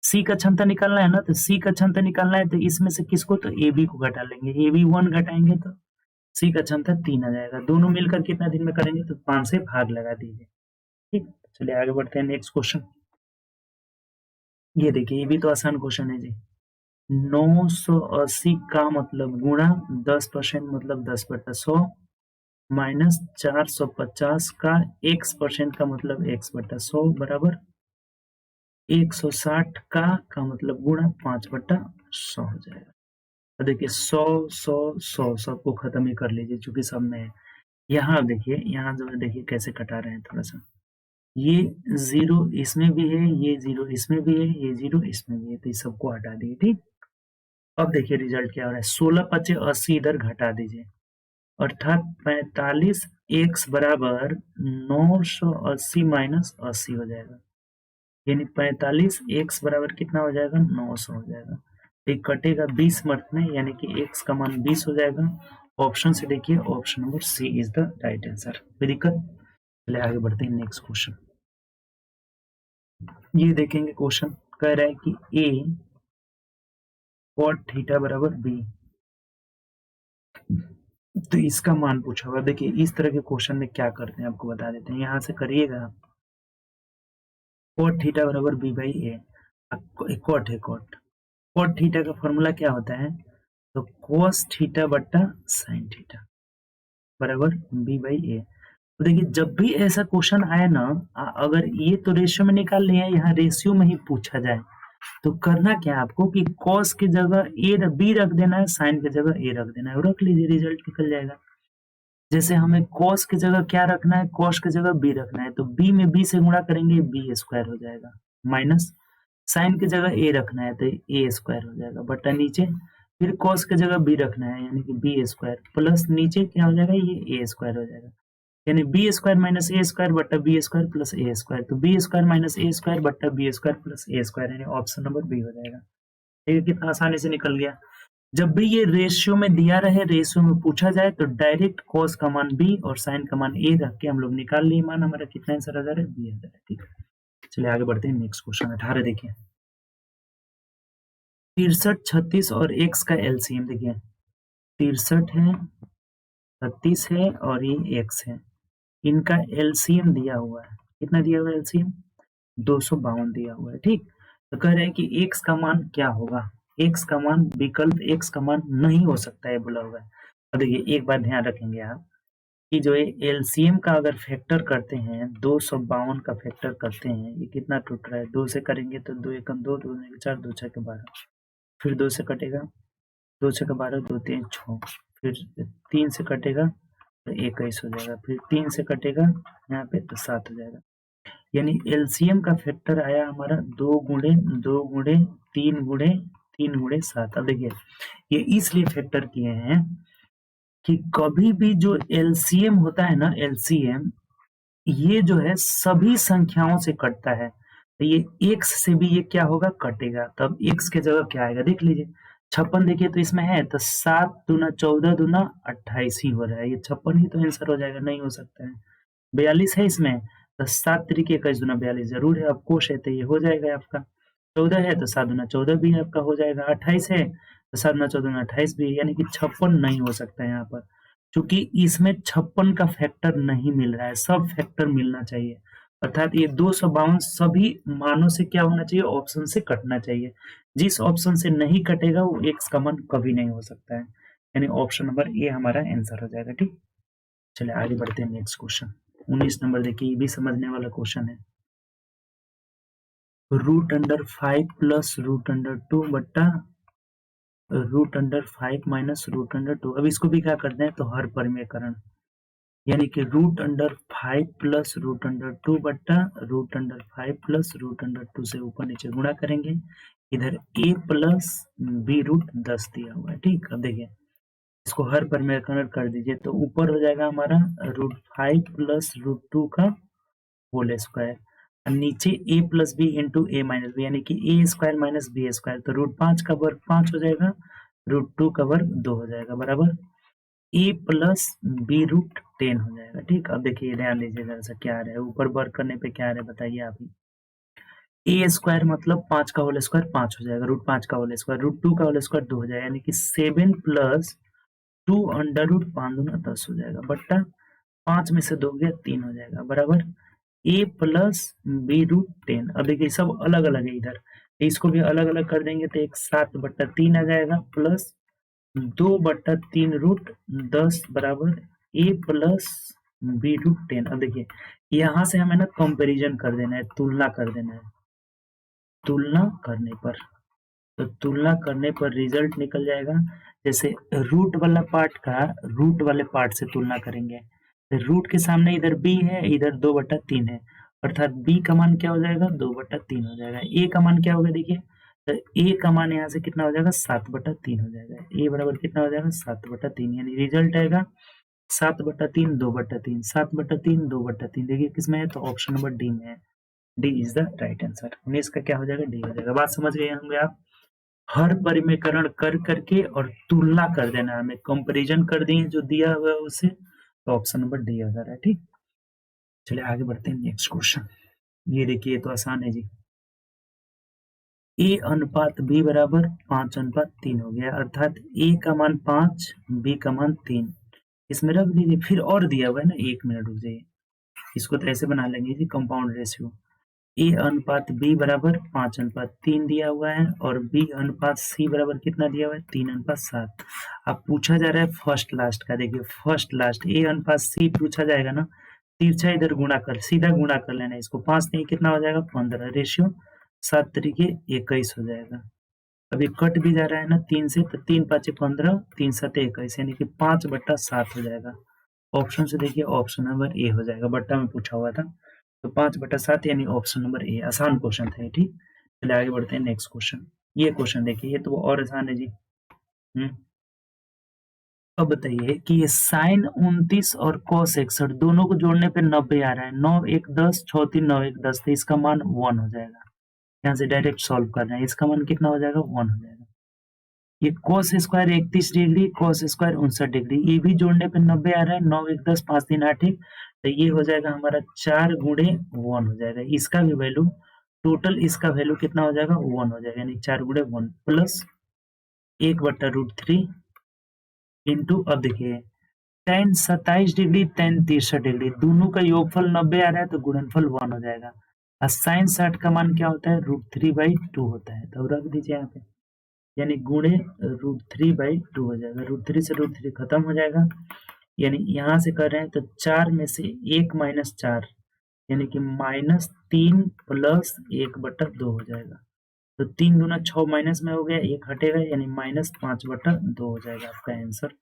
सी का क्षमता निकालना है ना, तो सी का क्षमता निकालना है तो इसमें से किसको, तो ए बी को घटा लेंगे, ए बी 1 घटाएंगे तो सी का क्षमता 3 आ जाएगा। दोनों मिलकर कितना दिन में करेंगे, तो 5 से भाग लगा दीजिए। ठीक, चलिए आगे बढ़ते हैं नेक्स्ट क्वेश्चन। ये देखिए, ये भी तो आसान क्वेश्चन है जी। 980 का मतलब गुणा 10% मतलब 10/100 माइनस 450 का x% का मतलब x/100 बराबर 160 का मतलब गुणा 5/100 हो जाएगा। तो देखिए 100 100 100 सबको खत्म ही कर लीजिए चूंकि सब में है। यहाँ देखिए, यहाँ जो है देखिए कैसे कटा रहे हैं थोड़ा सा, ये 0 इसमें भी है, ये 0 इसमें भी है, ये 0 इसमें भी है, तो इस सबको हटा दिए। ठीक, अब देखिए रिजल्ट क्या हो रहा है, 16×5 = 80 इधर घटा दीजिए, अर्थात 45x बराबर 980 माइनस 80 हो जाएगा, यानी 45x बराबर कितना हो जाएगा, 900 हो जाएगा। एक कटेगा 20 मर्थ में, यानी कि x का मान 20 हो जाएगा। ऑप्शन से देखिए, option number C is the right answer. कोई दिक्कत, चलिए आगे बढ़ते हैं नेक्स्ट क्वेश्चन। ये देखेंगे क्वेश्चन कह रहा है कि a cot थीटा बराबर b, तो इसका मान पूछा होगा। देखिए इस तरह के क्वेश्चन में क्या करते हैं आपको बता देते हैं, यहां से करिएगा cot थीटा बराबर b बाई ए, cot है cot थीटा का फॉर्मूला क्या होता है, तो cos थीटा बट्टा sin थीटा बराबर b बाई ए। तो देखिए जब भी ऐसा क्वेश्चन आए ना, अगर ये तो रेशियो में निकाल लिया, यहाँ रेशियो में ही पूछा जाए तो करना क्या है आपको कि cos की जगह a b रख देना है, sin की जगह a रख देना है, और रख लीजिए रिजल्ट निकल जाएगा। जैसे हमें cos की जगह क्या रखना है, cos की जगह b रखना है, तो b में b से गुणा करेंगे b स्क्वायर हो जाएगा, माइनस sin की जगह a रखना है तो a स्क्वायर हो जाएगा, बटा नीचे फिर cos की जगह b रखना है यानी कि b स्क्वायर, प्लस नीचे क्या हो जाएगा, ये a स्क्वायर हो जाएगा, यानी बी स्क्वायर माइनस ए स्क्वायर बट्टा B square plus A square, तो बी स्क्वायर माइनस ए स्क्वायर बट्टा B square plus A square, यानी ऑप्शन नंबर बी हो जाएगा। ठीक है, कितना आसानी से निकल गया। जब भी ये रेशियो में दिया रहे, रेशियो में पूछा जाए तो डायरेक्ट cos का मान b और sin का मान a रख के हम लोग निकाल लिए, मान हमारा कितना आंसर आ जा रहा है, b आ जा रहा है। ठीक है, चलिए आगे बढ़ते हैं नेक्स्ट क्वेश्चन 18 देखिए। 63, 36 और x का एलसीएम देखिए, 63 है, 36 है और ये x है, इनका एलसीएम दिया हुआ है, कितना दिया हुआ है एलसीएम, 252 दिया हुआ है। ठीक, तो कह रहे हैं कि x का मान क्या होगा, x का मान विकल्प x का मान नहीं हो सकता है बोला हुआ है। अब देखिए एक बात ध्यान रखेंगे आप कि जो ये एलसीएम का अगर फैक्टर करते हैं, 252 का फैक्टर करते हैं, ये कितना टूट रहा है, 2 से करेंगे तो 2 एकम 2, 2 दूनी 4, 2 छक्के 12, फिर 2 से कटेगा, 2 छक्के 12, 2 3 6, फिर 3 से कटेगा तो 21 हो जाएगा, फिर 3 से कटेगा यहाँ पे तो 7 हो जाएगा, यानी एलसीएम का फैक्टर आया हमारा 2 गुणे 2 गुणे 3 गुणे 3 गुणे 7। अब देखिए ये इसलिए फैक्टर किए हैं कि कभी भी जो एलसीएम होता है ना, एलसीएम ये जो है सभी संख्याओं से कटता है, तो ये x से भी ये क्या होगा, कटेगा, तब x के जगह क्या आएगा देख लीजिए, 56 देखिए तो इसमें है, तो 7 दूना 14 दूना 28 ही हो रहा है, ये 56 ही तो आंसर हो जाएगा, नहीं हो सकता है। 42 है इसमें, तो 7 तरीके 21 दूना 42 जरूर है, अब कोश है तो ये हो जाएगा आपका, 14 है तो 7 दूना 14 भी आपका हो जाएगा, 28 है तो 7 दूना 14 दूना 28 भी है, यानी कि 56 नहीं हो सकता है यहाँ पर, क्योंकि इसमें 56 का फैक्टर नहीं मिल रहा है, सब फैक्टर मिलना चाहिए, अर्थात ये 252 सभी मानों से क्या होना चाहिए, ऑप्शन से कटना चाहिए, जिस ऑप्शन से नहीं कटेगा वो x का मान कभी नहीं हो सकता है, यानी ऑप्शन नंबर ए हमारा आंसर हो जाएगा। ठीक, चलिए आगे बढ़ते हैं नेक्स्ट क्वेश्चन 19 नंबर देखिए, ये भी समझने वाला क्वेश्चन है। √5 प्लस √2 बट्टा √5 माइनस √2, अब इसको भी क्या करते हैं, तो हर परिमेयकरण, यानी कि √5 प्लस √2 बट्टा √5 प्लस √2 से ऊपर नीचे गुणा करेंगे, इधर a प्लस b√10 दिया हुआ है। ठीक, अब देखिए इसको हर परिमेयकरण कर दीजिए, तो ऊपर हो जाएगा हमारा √5 प्लस √2 का होल स्क्वायर, नीचे a plus B into A minus B, यानी कि A square minus B square, तो √5 का वर्ग 5 हो जाएगा, √2 का वर्ग 2 हो जाएगा, बराबर a प्लस b√10 हो जाएगा। ठीक, अब देखिए ध्यान दीजिए जरा सा क्या आ रहा है, ऊपर वर्ग करने पे क्या आ रहा है बताइए आप ही, ए स्क्वायर मतलब 5 का होल स्क्वायर 5 हो जाएगा, √5 का होल स्क्वायर, √2 का होल स्क्वायर 2 हो जाएगा, यानी कि 7 प्लस 2 अंडर रूट 5 दूना 10 हो जाएगा, बट्टा 5 में से 2 गया 3 हो जाएगा, बराबर a प्लस b√10। अब देखिए सब अलग अलग है इधर, इसको भी अलग अलग कर देंगे तो एक 7/3 आ जाएगा, प्लस 2/3 √10 बराबर a प्लस b√10। अब देखिए यहाँ से हमें ना कंपैरिजन कर देना है, तुलना कर देना है, तुलना करने पर, तो तुलना करने पर रिजल्ट निकल जाएगा। जैसे रूट वाला पार्ट का रूट वाले पार्ट से तुलना करेंगे, तो रूट के सामने इधर b है, इधर 2/3 है, अर्थात b का मान क्या हो जाएगा 2/3 हो जाएगा। a का मान क्या होगा देखिए, तो a का मान यहाँ से कितना हो जाएगा 7/3 हो जाएगा, a बराबर कितना हो जाएगा 7/3, यानी रिजल्ट आएगा 7/3 2/3 7/3 2/3। देखिए किसमें है, तो ऑप्शन नंबर डी में है, D is the right answer. 19 का क्या हो जाएगा, डी हो जाएगा। बात समझ गए होंगे आप। हर परिमेकरण कर करके और तुलना कर देना है, हमें कंपैरिजन कर दिए जो दिया हुआ है उससे, तो ऑप्शन नंबर डी हो जा रहा है। ठीक, चलिए आगे बढ़ते हैं नेक्स्ट क्वेश्चन। ये देखिए ये तो आसान है जी, a अनुपात b बराबर 5:3 हो गया, अर्थात a का मान 5 b का मान 3, इसमें रख दीजिए। फिर और दिया हुआ है ना, 1 मिनट रुक जाइए, इसको तो ऐसे बना लेंगे जी, कंपाउंड रेशियो a अनुपात b बराबर 5:3 दिया हुआ है, और b अनुपात c बराबर कितना दिया हुआ है 3:7। अब पूछा जा रहा है फर्स्ट लास्ट का, देखिए फर्स्ट लास्ट a अनुपात c पूछा जाएगा ना, तिरछा इधर गुणा कर, सीधा गुणा कर लेना है इसको, 5 नहीं कितना हो जाएगा 15, रेशियो 7 तरीके 21 हो जाएगा। अभी कट भी जा रहा है ना 3 से, तो 3×5 = 15, 3×7 = 21, यानी कि 5/7 हो जाएगा। ऑप्शन से देखिए ऑप्शन नंबर ए हो जाएगा, बट्टा में पूछा हुआ था, तो 5/7 यानी ऑप्शन नंबर ए। आसान क्वेश्चन था ये। ठीक, चलिए आगे बढ़ते हैं नेक्स्ट क्वेश्चन। ये क्वेश्चन देखिए, ये तो और आसान है जी। अब बताइए कि ये साइन 29 और cos 61 दोनों को जोड़ने पे 90 आ रहा है, 9 1 10 6 3 9 1 10, तो इसका मान 1 हो जाएगा। यहाँ से डायरेक्ट सॉल्व कर रहे हैं, इसका मान कितना हो जाएगा 1 हो जाएगा। ये cos square 31 degree, cos square 59 degree, ये भी जोड़ने पे 90 आ रहा है, 9 1 10 5 3 8 1, तो ये हो जाएगा हमारा 4 गुणे 1 हो जाएगा। इसका भी वैल्यू टोटल, इसका वैल्यू कितना हो जाएगा 1 हो जाएगा, यानी 4 गुणे 1 प्लस 1/√3 इंटू, अब देखिए tan 27 डिग्री tan 63 डिग्री, दोनों का योगफल 90 आ रहा है, तो गुणनफल 1 हो जाएगा। और साइन 60 का मान क्या होता है √3/2 होता है, तो रख दीजिए यहाँ पे, यानी गुणे √3/2 हो जाएगा। √3 से √3 खत्म हो जाएगा, यानी यहाँ से कर रहे हैं तो 4 में से 1 माइनस 4, यानी कि -3 प्लस 1/2 हो जाएगा। तो 3 दूना 6 माइनस में हो गया, 1 हटेगा, यानी -5/2 हो जाएगा। आपका आंसर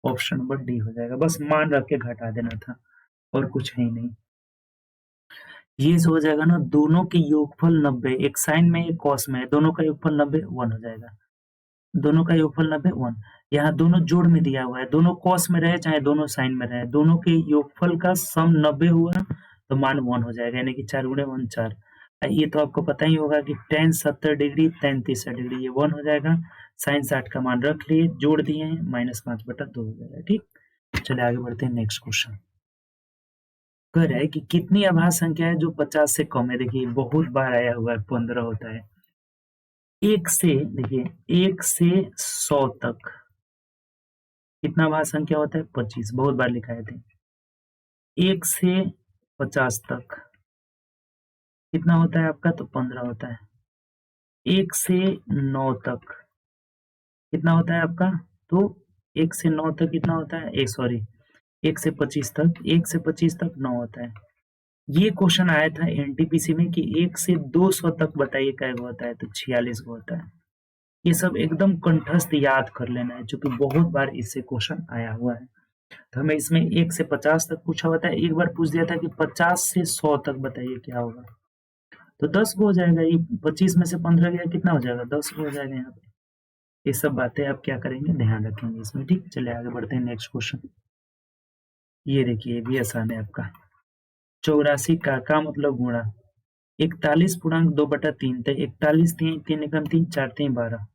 ऑप्शन नंबर डी हो जाएगा। बस मान रख के घटा देना था, और कुछ है ही नहीं। ये हो जाएगा ना, दोनों के योगफल 90, एक साइन में एक कॉस में है, दोनों का योगफल 90 1 हो जाएगा। दोनों का योगफल 90 1, यहाँ दोनों जोड़ में दिया हुआ है, दोनों कॉस में रहे चाहे दोनों साइन में रहे, दोनों के योगफल का सम 90 हुआ तो मान 1 हो जाएगा, यानी कि 4 गुणे 1 4। ये तो आपको पता ही होगा कि tan 70 डिग्री tan 63 डिग्री, ये 1 हो जाएगा। साइन 60 का मान रख लिए, जोड़ दिए हैं, -5/2 हो जाएगा। ठीक, चलिए आगे बढ़ते हैं नेक्स्ट क्वेश्चन। कह रहा है कि कितनी अभाज्य संख्या है जो 50 से कम है। देखिए बहुत बार आया हुआ है, 15 होता है। 1 से, देखिए 1 से 100 तक कितना अभाज्य संख्या होता है 25, बहुत बार लिखाए थे। 1 से 50 तक कितना होता है आपका, तो 15 होता है। 1 से 9 तक कितना होता है आपका, तो 1 से 9 तक कितना होता है, 1 से 25 तक, 1 से 25 तक 9 होता है। ये क्वेश्चन आया था एनटीपीसी में कि 1 से 200 तक बताइए क्या होता है, तो 46 को होता है। ये सब एकदम कंठस्थ याद कर लेना है, क्योंकि बहुत बार इससे क्वेश्चन आया हुआ है। तो हमें इसमें 1 से 50 तक पूछा हुआ था, एक बार पूछ दिया था कि 50 से 100 तक बताइए क्या होगा, तो 10 को हो जाएगा। ये 25 में से 15 गया, कितना हो जाएगा 10 को हो जाएगा। यहाँ पे ये सब बातें आप क्या करेंगे, ध्यान रखेंगे इसमें। ठीक, चलिए आगे बढ़ते हैं नेक्स्ट क्वेश्चन। ये देखिए, ये भी आसान है आपका। 84 का मतलब गुणा 41/2/3, तो 41 3 एकम 3 4 3 12,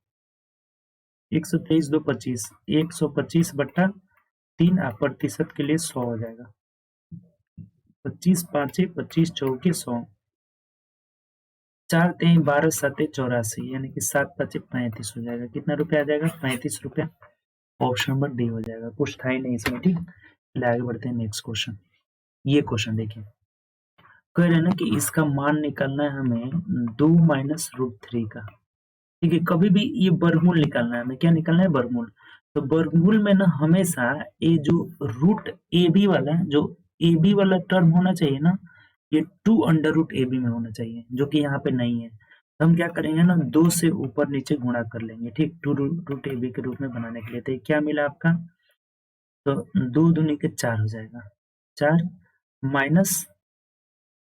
123 2 25, 125/3, प्रतिशत के लिए 100 हो जाएगा। 25 5 25 चौके 100, 4 3 12 7 84 यानी कि 7 5 35 हो जाएगा। कितना रुपया आ जाएगा? 35 रुपया। ऑप्शन नंबर डी हो जाएगा। कुछ था ही नहीं इसमें। ठीक, चलिए आगे बढ़ते हैं नेक्स्ट क्वेश्चन। ये क्वेश्चन देखिए, कह रहे हैं ना कि इसका मान निकालना है हमें 2 माइनस रूट थ्री का। ठीक है, कभी भी ये वर्गमूल निकालना है हमें। क्या निकालना है? वर्गमूल। तो वर्गमूल में ना हमेशा ये जो रूट ए बी वाला, जो ए बी वाला टर्म होना चाहिए ना, ये 2 अंडर रूट ए बी में होना चाहिए, जो कि यहाँ पे नहीं है। तो हम क्या करेंगे ना, 2 से ऊपर नीचे गुणा कर लेंगे। ठीक, 2 रूट ए बी के रूप में बनाने के लिए। तो ये क्या मिला आपका? तो 2 दूनी के 4 हो जाएगा, 4 माइनस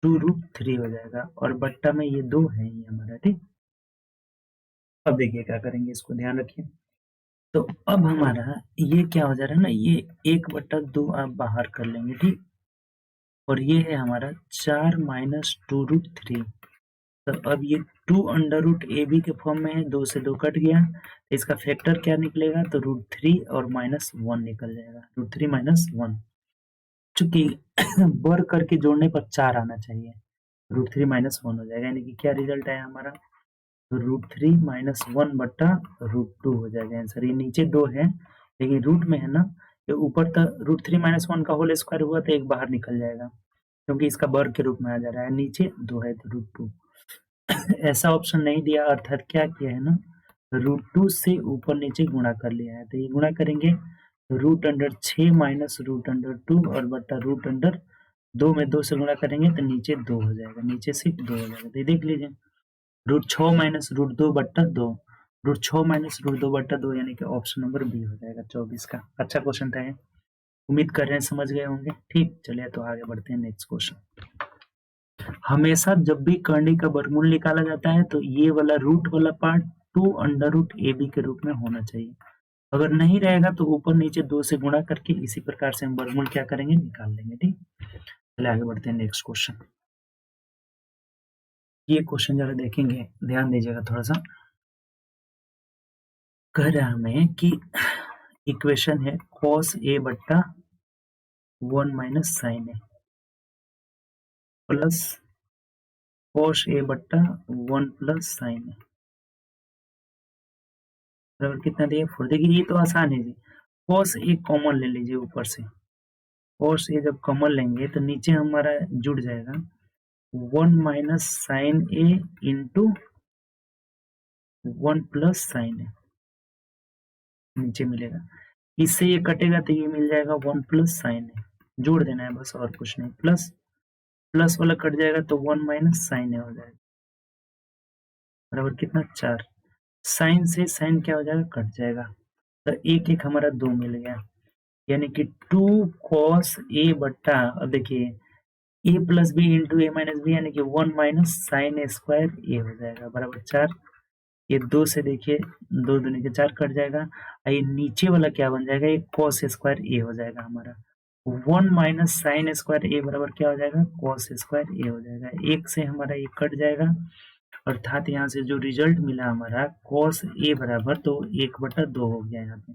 2 रूट थ्री हो जाएगा, और बट्टा में ये 2 है ही हमारा। ठीक, अब देखिए क्या करेंगे, इसको ध्यान रखिए। तो अब हमारा ये क्या हो जा रहा है ना, ये 1/2 आप बाहर कर लेंगे। ठीक, और ये है हमारा 4 माइनस 2 रूट थ्री। तो अब ये 2 अंडर रूट ए बी के फॉर्म में है, 2 से 2 कट गया, तो इसका फैक्टर क्या निकलेगा? तो रूट थ्री और माइनस 1 निकल जाएगा, रूट थ्री माइनस 1। चूंकि बर करके जोड़ने पर 4 आना चाहिए, रूट थ्री माइनस 1 हो जाएगा। यानी कि क्या रिजल्ट आया हमारा? तो रूट थ्री माइनस 1 बट्टा रूट टू हो जाएगा आंसर। ये नीचे 2 है लेकिन रूट में है ना, ये ऊपर तक रूट थ्री माइनस 1 का होल स्क्वायर हुआ तो एक बाहर निकल जाएगा, क्योंकि इसका वर्ग के रूप में आ जा रहा है। नीचे 2 है तो रूट टू। ऐसा ऑप्शन नहीं दिया, अर्थात क्या किया है ना, रूट टू से ऊपर नीचे गुणा कर लिया है। तो ये गुणा करेंगे तो root under 6 minus root under 2 और बट्टा रूट अंडर 2 में 2 से गुणा करेंगे तो नीचे 2 हो जाएगा, नीचे सिर्फ 2 हो जाएगा। तो ये देख लीजिए, रूट 6 माइनस रूट 2 बट्टा 2, रूट 6 माइनस रूट 2 बट्टा 2 यानी कि ऑप्शन नंबर बी हो जाएगा 24 का। अच्छा क्वेश्चन था ये, उम्मीद कर रहे हैं समझ गए होंगे। ठीक, चलिए तो आगे बढ़ते हैं नेक्स्ट क्वेश्चन। हमेशा जब भी करनी का वर्गमूल निकाला जाता है तो ये वाला रूट वाला part 2 under root A B के रूप में होना चाहिए। अगर नहीं रहेगा तो ऊपर नीचे 2 से गुणा करके इसी प्रकार से हम वर्गमूल क्या करेंगे? निकाल लेंगे। ठीक, चलिए आगे बढ़ते हैं नेक्स्ट क्वेश्चन। ये क्वेश्चन जरा देखेंगे, ध्यान दीजिएगा थोड़ा सा। कह रहा है हमें कि इक्वेशन है cos a बट्टा 1 minus sine A plus cos a बट्टा 1 प्लस साइन ए बराबर कितना दिया? 4। देखिए ये तो आसान है जी, cos a कॉमन ले लीजिए ऊपर से। cos a जब कॉमन लेंगे तो नीचे हमारा जुड़ जाएगा 1 माइनस साइन ए इंटू 1 प्लस साइन ए, नीचे मिलेगा। इससे ये कटेगा तो ये मिल जाएगा 1 प्लस साइन ए, जोड़ देना है बस और कुछ नहीं। प्लस प्लस वाला कट जाएगा तो 1 माइनस साइन ए हो जाएगा, बराबर कितना? 4। साइन से साइन क्या हो जाएगा? कट जाएगा। तो एक एक हमारा 2 मिल गया, यानी कि 2 cos a बट्टा, अब देखिए a plus B into A minus B यानी कि 1 minus sine A square A हो जाएगा, बराबर 4। ये 2 से देखिए 2 दूनी के 4 कट जाएगा। ये नीचे वाला क्या बन जाएगा? ये cos स्क्वायर ए हो जाएगा हमारा। 1 माइनस साइन स्क्वायर ए बराबर क्या हो जाएगा? cos स्क्वायर ए हो जाएगा। एक से हमारा ये कट जाएगा, अर्थात यहाँ से जो रिजल्ट मिला हमारा cos a बराबर, तो 1/2 हो गया यहाँ पे।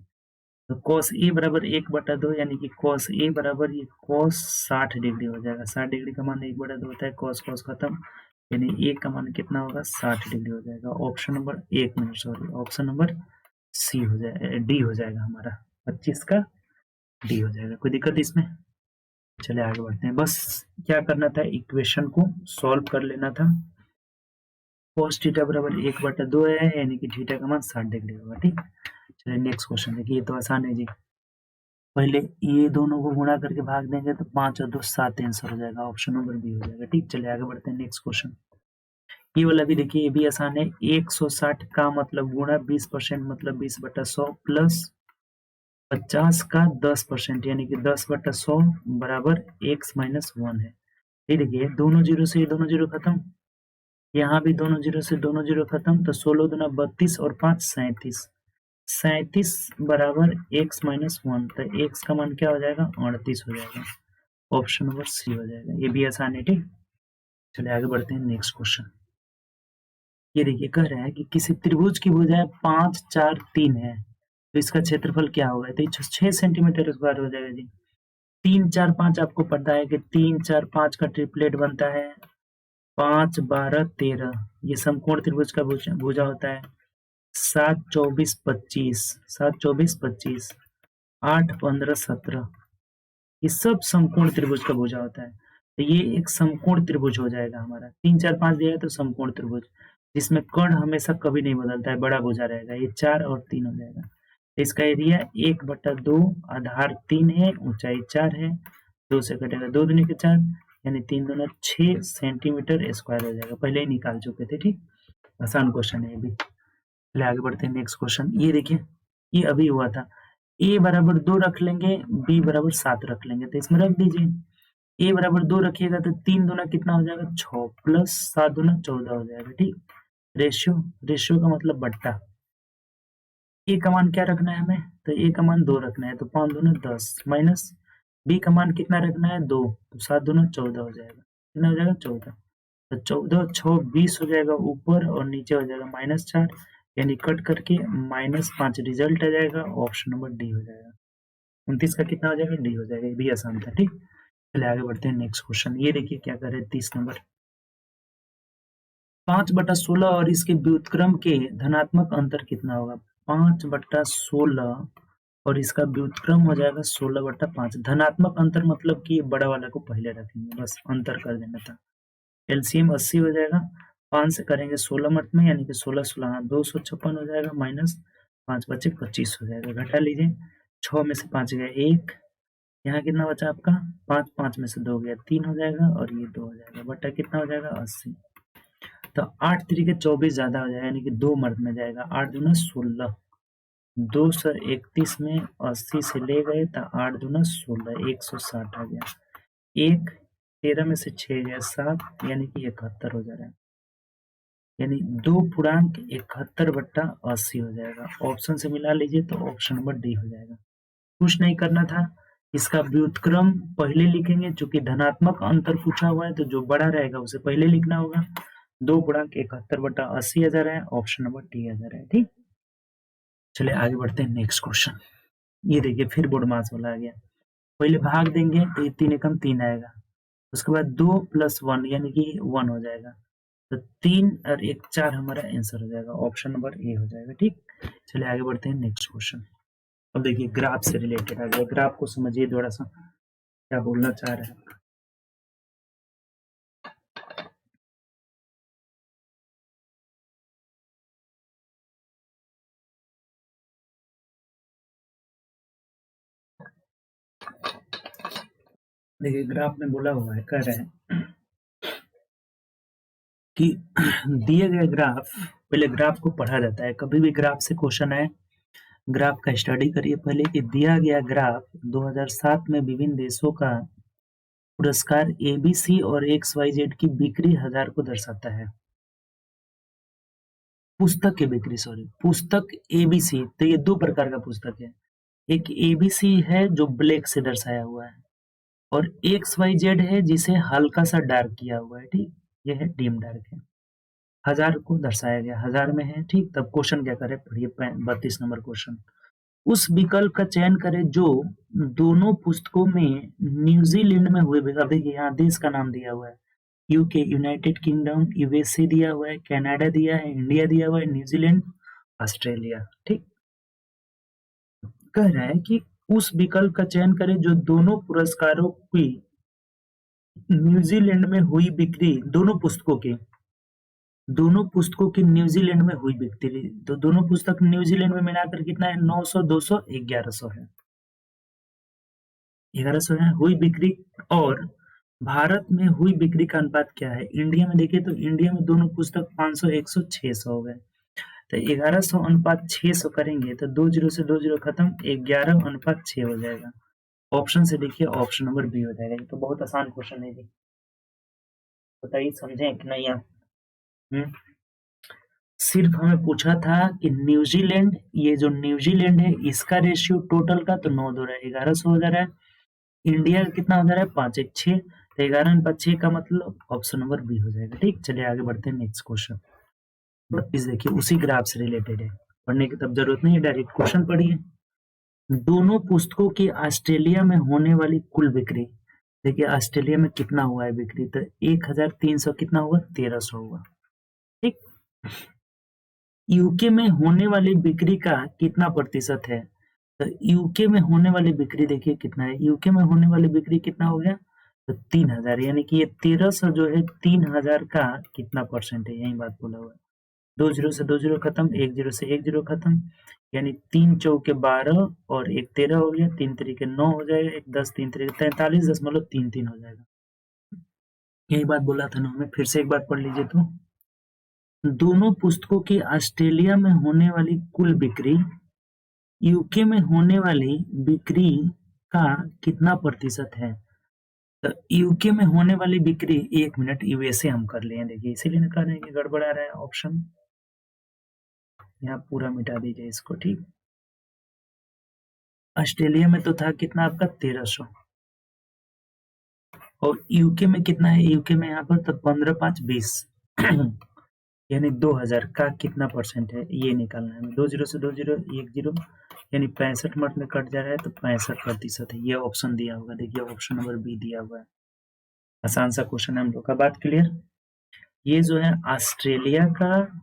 तो cos a बराबर 1/2 यानी कि cos a बराबर ये cos 60 डिग्री हो जाएगा। 60 डिग्री का मान 1/2 होता है, cos cos खत्म, यानी a का मान कितना होगा? 60 डिग्री हो जाएगा। Option number option number C हो जाएगा, डी हो जाएगा हमारा 25 का डी हो जाएगा। कोई दिक्कत इसमें? चलिए आगे बढ़ते हैं। बस क्या करना था, इक्वेशन को सॉल्व कर लेना था। cos थीटा बराबर 1/2 है, यानी कि थीटा का मान 60 डिग्री होगा। ठीक, चलिए नेक्स्ट क्वेश्चन देखिए, ये तो आसान है जी। पहले ये दोनों को गुणा करके भाग देंगे तो 5 और 2 7 आंसर हो जाएगा, ऑप्शन नंबर बी हो जाएगा। ठीक, चलिए आगे बढ़ते हैं नेक्स्ट क्वेश्चन। ये वाला भी देखिए, ये भी आसान है। 160 का मतलब गुणा 20% मतलब 20/100 प्लस 50 का 10% यानी कि 10/100 बराबर x माइनस 1 है। ये देखिए दोनों जीरो से दोनों जीरो खत्म, यहाँ भी दोनों जीरो से दोनों जीरो खत्म, तो 16 दूना 32 और 5 37, 37 बराबर x माइनस 1, तो x का मान क्या हो जाएगा? 38 हो जाएगा। ऑप्शन नंबर सी हो जाएगा। ये भी आसान है। ठीक, चलिए आगे बढ़ते हैं नेक्स्ट क्वेश्चन। ये देखिए कह रहा है कि किसी त्रिभुज की भुजाएं 5 4 3 है, तो इसका क्षेत्रफल क्या होगा? तो 6 सेंटीमीटर स्क्वायर हो जाएगा जी। 3 4 5 आपको पता है कि 3 4 5 का ट्रिपलेट बनता है 5, 12, 13 ये समकोण त्रिभुज का भुजा होता है। 7, 24, 25, 7, 24, 25, 8, 15, 17 ये सब समकोण त्रिभुज का भुजा होता है। तो ये एक समकोण त्रिभुज हो जाएगा हमारा। 3, 4, 5 दिया है तो समकोण त्रिभुज, जिसमें कर्ण हमेशा कभी नहीं बदलता है, बड़ा भुजा रहेगा। ये 4 और 3 हो जाएगा। इसका एरिया 1/2, आधार 3 है, ऊंचाई 4 है, 2 से कटेगा 2 दूनी के 4, यानी 3 दूना 6 सेंटीमीटर स्क्वायर हो जाएगा। पहले ही निकाल चुके थे, ठीक। आसान क्वेश्चन है ये भी। चलिए आगे बढ़ते हैं नेक्स्ट क्वेश्चन। ये देखिए, ये अभी हुआ था। a बराबर 2 रख लेंगे, b बराबर 7 रख लेंगे, तो इसमें रख दीजिए। a बराबर 2 रखिएगा तो 3 दूना कितना हो जाएगा 6 प्लस 7 दूना 14 हो जाएगा, ठीक। रेशियो का मतलब बट्टा। a का मान क्या रखना है हमें, तो a का मान 2 रखना है, तो 5 दूना 10 माइनस b का मान कितना रखना है 2, तो 7 दूना 14 हो जाएगा। कितना हो जाएगा 14, तो 14 6 20 हो जाएगा ऊपर, और नीचे हो जाएगा -4, यानी कट करके -5 रिजल्ट आ जाएगा। ऑप्शन नंबर डी हो जाएगा। 29 का कितना हो जाएगा डी हो जाएगा। ये भी आसान था, ठीक। चलिए आगे बढ़ते हैं नेक्स्ट क्वेश्चन। ये देखिए क्या कर रहे हैं 30 नंबर। 5/16 और इसके व्युत्क्रम के धनात्मक अंतर कितना होगा। 5/16 और इसका व्युत्क्रम हो जाएगा 16/5। धनात्मक अंतर मतलब कि बड़ा वाला को पहले रखेंगे, बस अंतर कर देना था। एलसीएम 80 हो जाएगा। 5 से करेंगे 16 मत में, यानी कि 16 16 256 हो जाएगा, माइनस 5 बचे 25 हो जाएगा। घटा लीजिए, 6 में से 5 गया 1, यहाँ कितना बचा आपका 5, 5 में से 2 गया 3 हो जाएगा, और ये 2 हो जाएगा। बटा कितना हो जाएगा 80। तो 8 तरीके 24 ज्यादा हो जाएगा, यानी कि 2 मर्द में जाएगा। 8 दूना 16, 231 में 80 से ले गए तो 8 दूना 16, 160 आ गया। 1 13 में से 6 गया 7, यानी कि 71 हो जा रहा है, यानी 2.71/80 हो जाएगा। ऑप्शन से मिला लीजिए तो ऑप्शन नंबर डी हो जाएगा। कुछ नहीं करना था, इसका व्युत्क्रम पहले लिखेंगे, चूंकि धनात्मक अंतर पूछा हुआ है तो जो बड़ा रहेगा उसे पहले लिखना होगा। 2.71/80 आ जा रहा है, ऑप्शन नंबर डी आ जा रहा है, ठीक। चलिए आगे बढ़ते हैं नेक्स्ट क्वेश्चन। ये देखिए फिर बोर्ड मास वाला आ गया। पहले भाग देंगे तो ये 3 एकम 3 आएगा, उसके बाद 2 + 1 यानी कि 1 हो जाएगा, तो 3 और 1 4 हमारा आंसर हो जाएगा। ऑप्शन नंबर ए हो जाएगा, ठीक। चलिए आगे बढ़ते हैं नेक्स्ट क्वेश्चन। अब देखिए ग्राफ से रिलेटेड आ गया। ग्राफ को समझिए थोड़ा सा क्या बोलना चाह रहे हैं। देखिए ग्राफ में बोला हुआ है, कह रहे हैं कि दिए गए ग्राफ, पहले ग्राफ को पढ़ा जाता है। कभी भी ग्राफ से क्वेश्चन आए, ग्राफ का स्टडी करिए पहले कि दिया गया ग्राफ 2007 में विभिन्न देशों का पुरस्कार एबीसी और XYZ की बिक्री 1000 को दर्शाता है। पुस्तक की बिक्री, सॉरी, पुस्तक एबीसी, तो ये 2 प्रकार का पुस्तक है। एक एबीसी है जो ब्लैक से दर्शाया हुआ है, और XYZ है जिसे हल्का सा डार्क किया हुआ है, ठीक। ये है डीम डार्क है। 1000 को दर्शाया गया 1000 में है, ठीक। तब क्वेश्चन क्या करे, पढ़िए 32 नंबर क्वेश्चन। उस विकल्प का चयन करें जो दोनों पुस्तकों में न्यूजीलैंड में हुए। अब देखिए यहाँ देश का नाम दिया हुआ है, यूके, यूनाइटेड किंगडम, यूएसए दिया हुआ है, कनाडा दिया है, इंडिया दिया हुआ है, न्यूजीलैंड, ऑस्ट्रेलिया, ठीक। कह रहा है कि उस विकल्प का चयन करें जो दोनों पुरस्कारों की न्यूजीलैंड में हुई बिक्री, दोनों पुस्तकों की न्यूजीलैंड में हुई बिक्री। तो दोनों पुस्तक न्यूजीलैंड में मिलाकर कितना है 900, 200, 1100 है, 1100 है हुई बिक्री। और भारत में हुई बिक्री का अनुपात क्या है। इंडिया में देखिए तो इंडिया में दोनों पुस्तक 500, 100, 600 हो गए, तो 1100 अनुपात 600 करेंगे तो 20 से 20 खत्म, 11:6 हो जाएगा। ऑप्शन से देखिए ऑप्शन नंबर बी हो जाएगा। ये तो बहुत आसान क्वेश्चन है जी, बताइए समझे कि नहीं आप। सिर्फ हमें पूछा था कि न्यूजीलैंड, ये जो न्यूजीलैंड है इसका रेशियो टोटल का तो 9 2 1100 हो जा रहा है। इंडिया का कितना हो जा रहा है 5 1 6, तो 11/6 का मतलब ऑप्शन नंबर बी हो जाएगा, ठीक। चलिए आगे बढ़ते हैं नेक्स्ट क्वेश्चन। 32 देखिए उसी ग्राफ से रिलेटेड है, पढ़ने की तब जरूरत नहीं है, डायरेक्ट क्वेश्चन पढ़िए। दोनों पुस्तकों की ऑस्ट्रेलिया में होने वाली कुल बिक्री, देखिए ऑस्ट्रेलिया में कितना हुआ है बिक्री, तो 1300 कितना हुआ, 1300 हुआ। ठीक। यूके में होने वाली बिक्री का कितना प्रतिशत है, तो यूके में होने वाली बिक्री देखिए कितना है, यूके में होने वाली बिक्री कितना हो गया, तो 3000, यानी कि ये 1300 जो है 3000 का कितना परसेंट है, यही बात बोला हुआ है। 2 जीरो से 2 जीरो खत्म, 1 जीरो से 1 जीरो खत्म, यानी 3 चौके 12 और 1 13 हो गया, 3 तरीके 9 हो जाएगा, 1 10 3 तरीके 43.33 हो जाएगा। यही बात बोला था ना हमें, फिर से एक बार पढ़ लीजिए तो। दोनों पुस्तकों की ऑस्ट्रेलिया में होने वाली कुल बिक्री यूके में होने वाली बिक्री का कितना प्रतिशत है, तो यूके में होने वाली बिक्री, 1 मिनट यूएसए हम कर लिए, देखिए इसीलिए कह रहे हैं कि गड़बड़ा रहा है ऑप्शन, यहाँ पूरा मिटा दीजिए इसको। ठीक, ऑस्ट्रेलिया में तो था कितना आपका 1300, और यूके में कितना है, यूके में यहाँ पर तो 15 5 20 यानी 2000 का कितना परसेंट है ये निकालना है। 2 जीरो से 2 जीरो 1 जीरो, यानी 65 मिनट में कट जा रहा है, तो 65% है, ये ऑप्शन दिया होगा। देखिए ऑप्शन नंबर बी दिया हुआ है, आसान सा क्वेश्चन है हम लोग का। बात क्लियर। ये जो है ऑस्ट्रेलिया का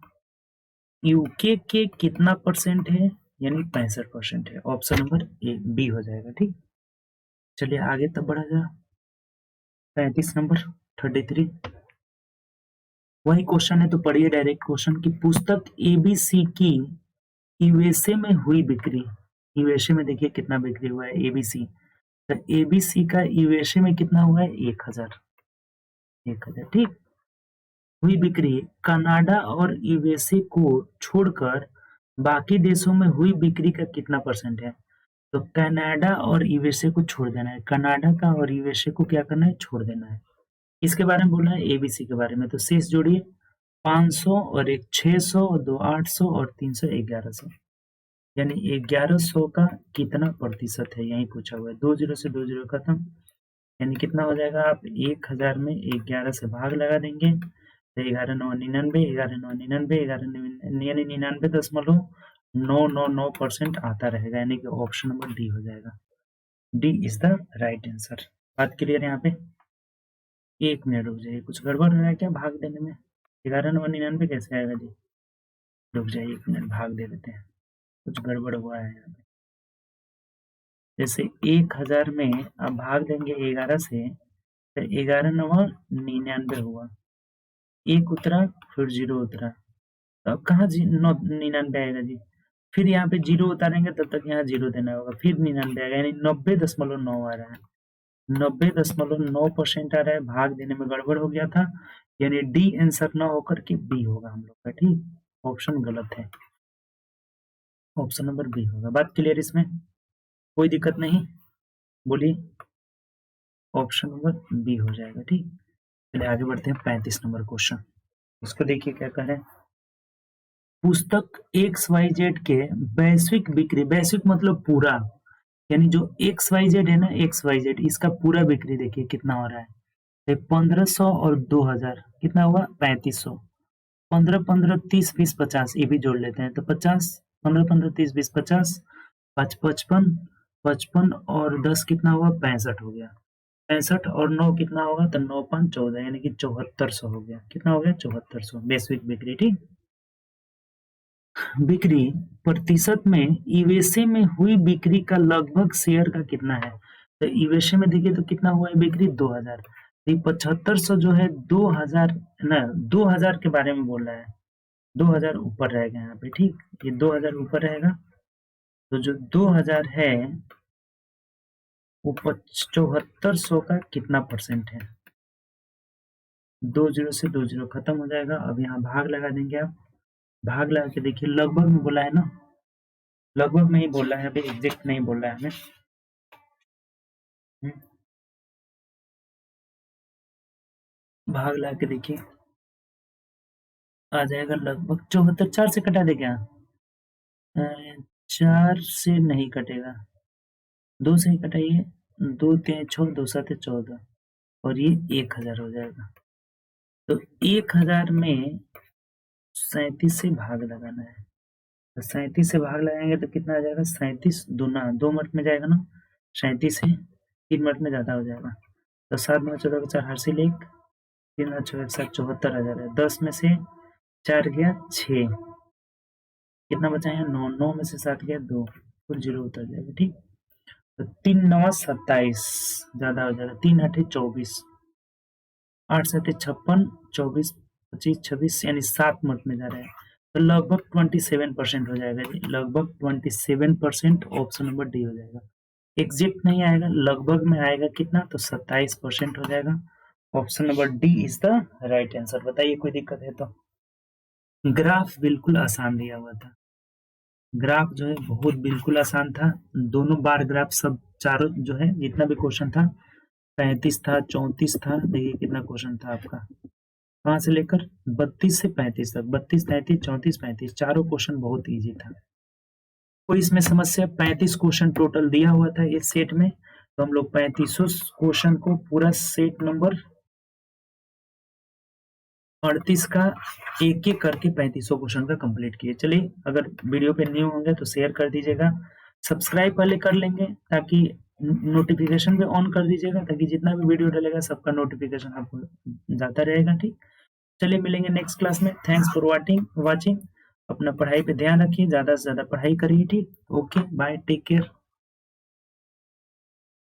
यूके के कितना परसेंट है, यानी 65% है, ऑप्शन नंबर ए बी हो जाएगा। ठीक, चलिए आगे तब बढ़ा जाए। 35 नंबर 33, वही क्वेश्चन है तो पढ़िए डायरेक्ट क्वेश्चन की। पुस्तक एबीसी की यूएसए में हुई बिक्री, यूएसए में देखिए कितना बिक्री हुआ है एबीसी, तो एबीसी का यूएसए में कितना हुआ है, 1000। ठीक, हुई बिक्री कनाडा और यूएसए को छोड़कर बाकी देशों में हुई बिक्री का कितना परसेंट है, तो कनाडा और यूएसए को छोड़ देना है, कनाडा का और यूएसए को क्या करना है, छोड़ देना है। इसके बारे में बोलना है एबीसी के बारे में, तो शेष जोड़िए, 500 और एक 600 और 2 800 और 300 1100, यानी 1100 का कितना प्रतिशत है, यही पूछा हुआ है। 2 जीरो से 2 जीरो खत्म, यानी कितना हो जाएगा, आप 1000 में 11 से भाग लगा देंगे, तो 11 9 99, 11 9 99, 11 यानी 99.999% आता रहेगा, यानी कि ऑप्शन नंबर डी हो जाएगा। D is the right answer. बात क्लियर है यहाँ पे। 1 मिनट रुक जाइए, कुछ गड़बड़ हो रहा है क्या भाग देने में, 11 9 99 कैसे आएगा जी, रुक जाइए 1 मिनट, भाग दे देते हैं, कुछ गड़बड़ हुआ है यहाँ पे। जैसे 1000 में आप भाग देंगे 11 से, तो 11 9 99 हुआ, एक उतरा फिर जीरो उतरा, तो अब कहाँ 99 आएगा जी, फिर यहाँ पे जीरो उतारेंगे तब तक यहाँ जीरो देना होगा, फिर 99 आएगा, यानी 90.9 आ रहा है, 90.9% आ रहा है, भाग देने में गड़बड़ हो गया था, यानी डी आंसर ना होकर के बी होगा हम लोग का। ठीक, ऑप्शन गलत है, ऑप्शन नंबर बी होगा। बात क्लियर इसमें, कोई दिक्कत नहीं, बोलिए, ऑप्शन नंबर बी हो जाएगा। ठीक, चलिए आगे बढ़ते हैं। 35 नंबर क्वेश्चन, इसको देखिए क्या कह रहे हैं। पुस्तक एक्स वाई जेड के वैश्विक बिक्री, वैश्विक मतलब पूरा, यानी जो एक्स वाई जेड है ना, एक्स वाई जेड, इसका पूरा बिक्री देखिए कितना हो रहा है, 1500 और 2000 कितना हुआ, 3500, 15 15 30 20 50, ये भी जोड़ लेते हैं तो 50, 15 15 30 20 50, 5 55, 55 और 10 कितना हुआ, 65 हो गया, 65 और 9 कितना होगा, तो 9 5 14, यानी कि 7400 हो गया, कितना हो गया, 7400 वैश्विक बिक्री। ठीक, बिक्री प्रतिशत में यूएसए में हुई बिक्री का लगभग शेयर का कितना है, तो यूएसए में देखिए तो कितना हुआ है बिक्री, 2000, ये 7500 जो है 2000 ना, 2000 के बारे में बोल रहा है, 2000 ऊपर रहेगा यहाँ पे। ठीक, ये 2000 ऊपर रहेगा, तो जो 2000 है वो 7400 का कितना परसेंट है, 2 जीरो से 2 जीरो खत्म हो जाएगा, अब यहाँ भाग लगा देंगे आप, भाग लगा के देखिए, लगभग में बोला है ना, लगभग में ही बोला है, अभी एग्जैक्ट नहीं बोल रहा है हमें। भाग लगा के देखिए, आ जाएगा लगभग 74, 4 से कटा दे क्या, 4 से नहीं कटेगा, 2 से ही कटाइए, 2 3 6 2 7 14, और ये 1000 हो जाएगा, तो 1000 में 37 से भाग लगाना है, तो 37 से भाग लगाएंगे तो कितना आ जाएगा, 37 दूना 2 मिनट में जाएगा ना, 37 है 3 मिनट में ज्यादा हो जाएगा, तो 7 9 14 का 4 हासिल 1, 3 9 6 7 74,000 है। 10 में से 4 गया 6, कितना बचा यहाँ 9, 9 में से 7 गया 2, कुल 0 उतर जाएगा। ठीक, तो 3 9 27 ज्यादा हो जाएगा, 3 8 24, 8 7 56, 24 25 26 यानी 7 मत में जा रहा है, तो लगभग 27% हो जाएगा जी, लगभग 27% ऑप्शन नंबर डी हो जाएगा। एग्जैक्ट नहीं आएगा, लगभग में आएगा कितना, तो 27% हो जाएगा। Option number D is the right answer. बताइए कोई दिक्कत है तो। ग्राफ बिल्कुल आसान दिया हुआ था, ग्राफ जो है बहुत बिल्कुल आसान था, दोनों बार ग्राफ सब चारों जो है जितना भी क्वेश्चन था 35 था 34 था, देखिए कितना क्वेश्चन था आपका, कहाँ से लेकर 32 से 35 तक, 32 33 34 35, चारों क्वेश्चन बहुत इजी था। कोई इसमें समस्या, 35 क्वेश्चन टोटल दिया हुआ था इस सेट में, तो हम लोग 35 क्वेश्चन को पूरा सेट नंबर 38 का एक एक करके 35 क्वेश्चन का कंप्लीट किए। चलिए, अगर वीडियो पे न्यू होंगे तो शेयर कर दीजिएगा, सब्सक्राइब पहले कर लेंगे ताकि नोटिफिकेशन पे ऑन कर दीजिएगा, ताकि जितना भी वीडियो डलेगा सबका नोटिफिकेशन आपको जाता रहेगा। ठीक, चलिए मिलेंगे नेक्स्ट क्लास में। Thanks for watching. अपना पढ़ाई पे ध्यान रखिए, ज्यादा से ज्यादा पढ़ाई करिए। ठीक, ओके बाय, टेक केयर।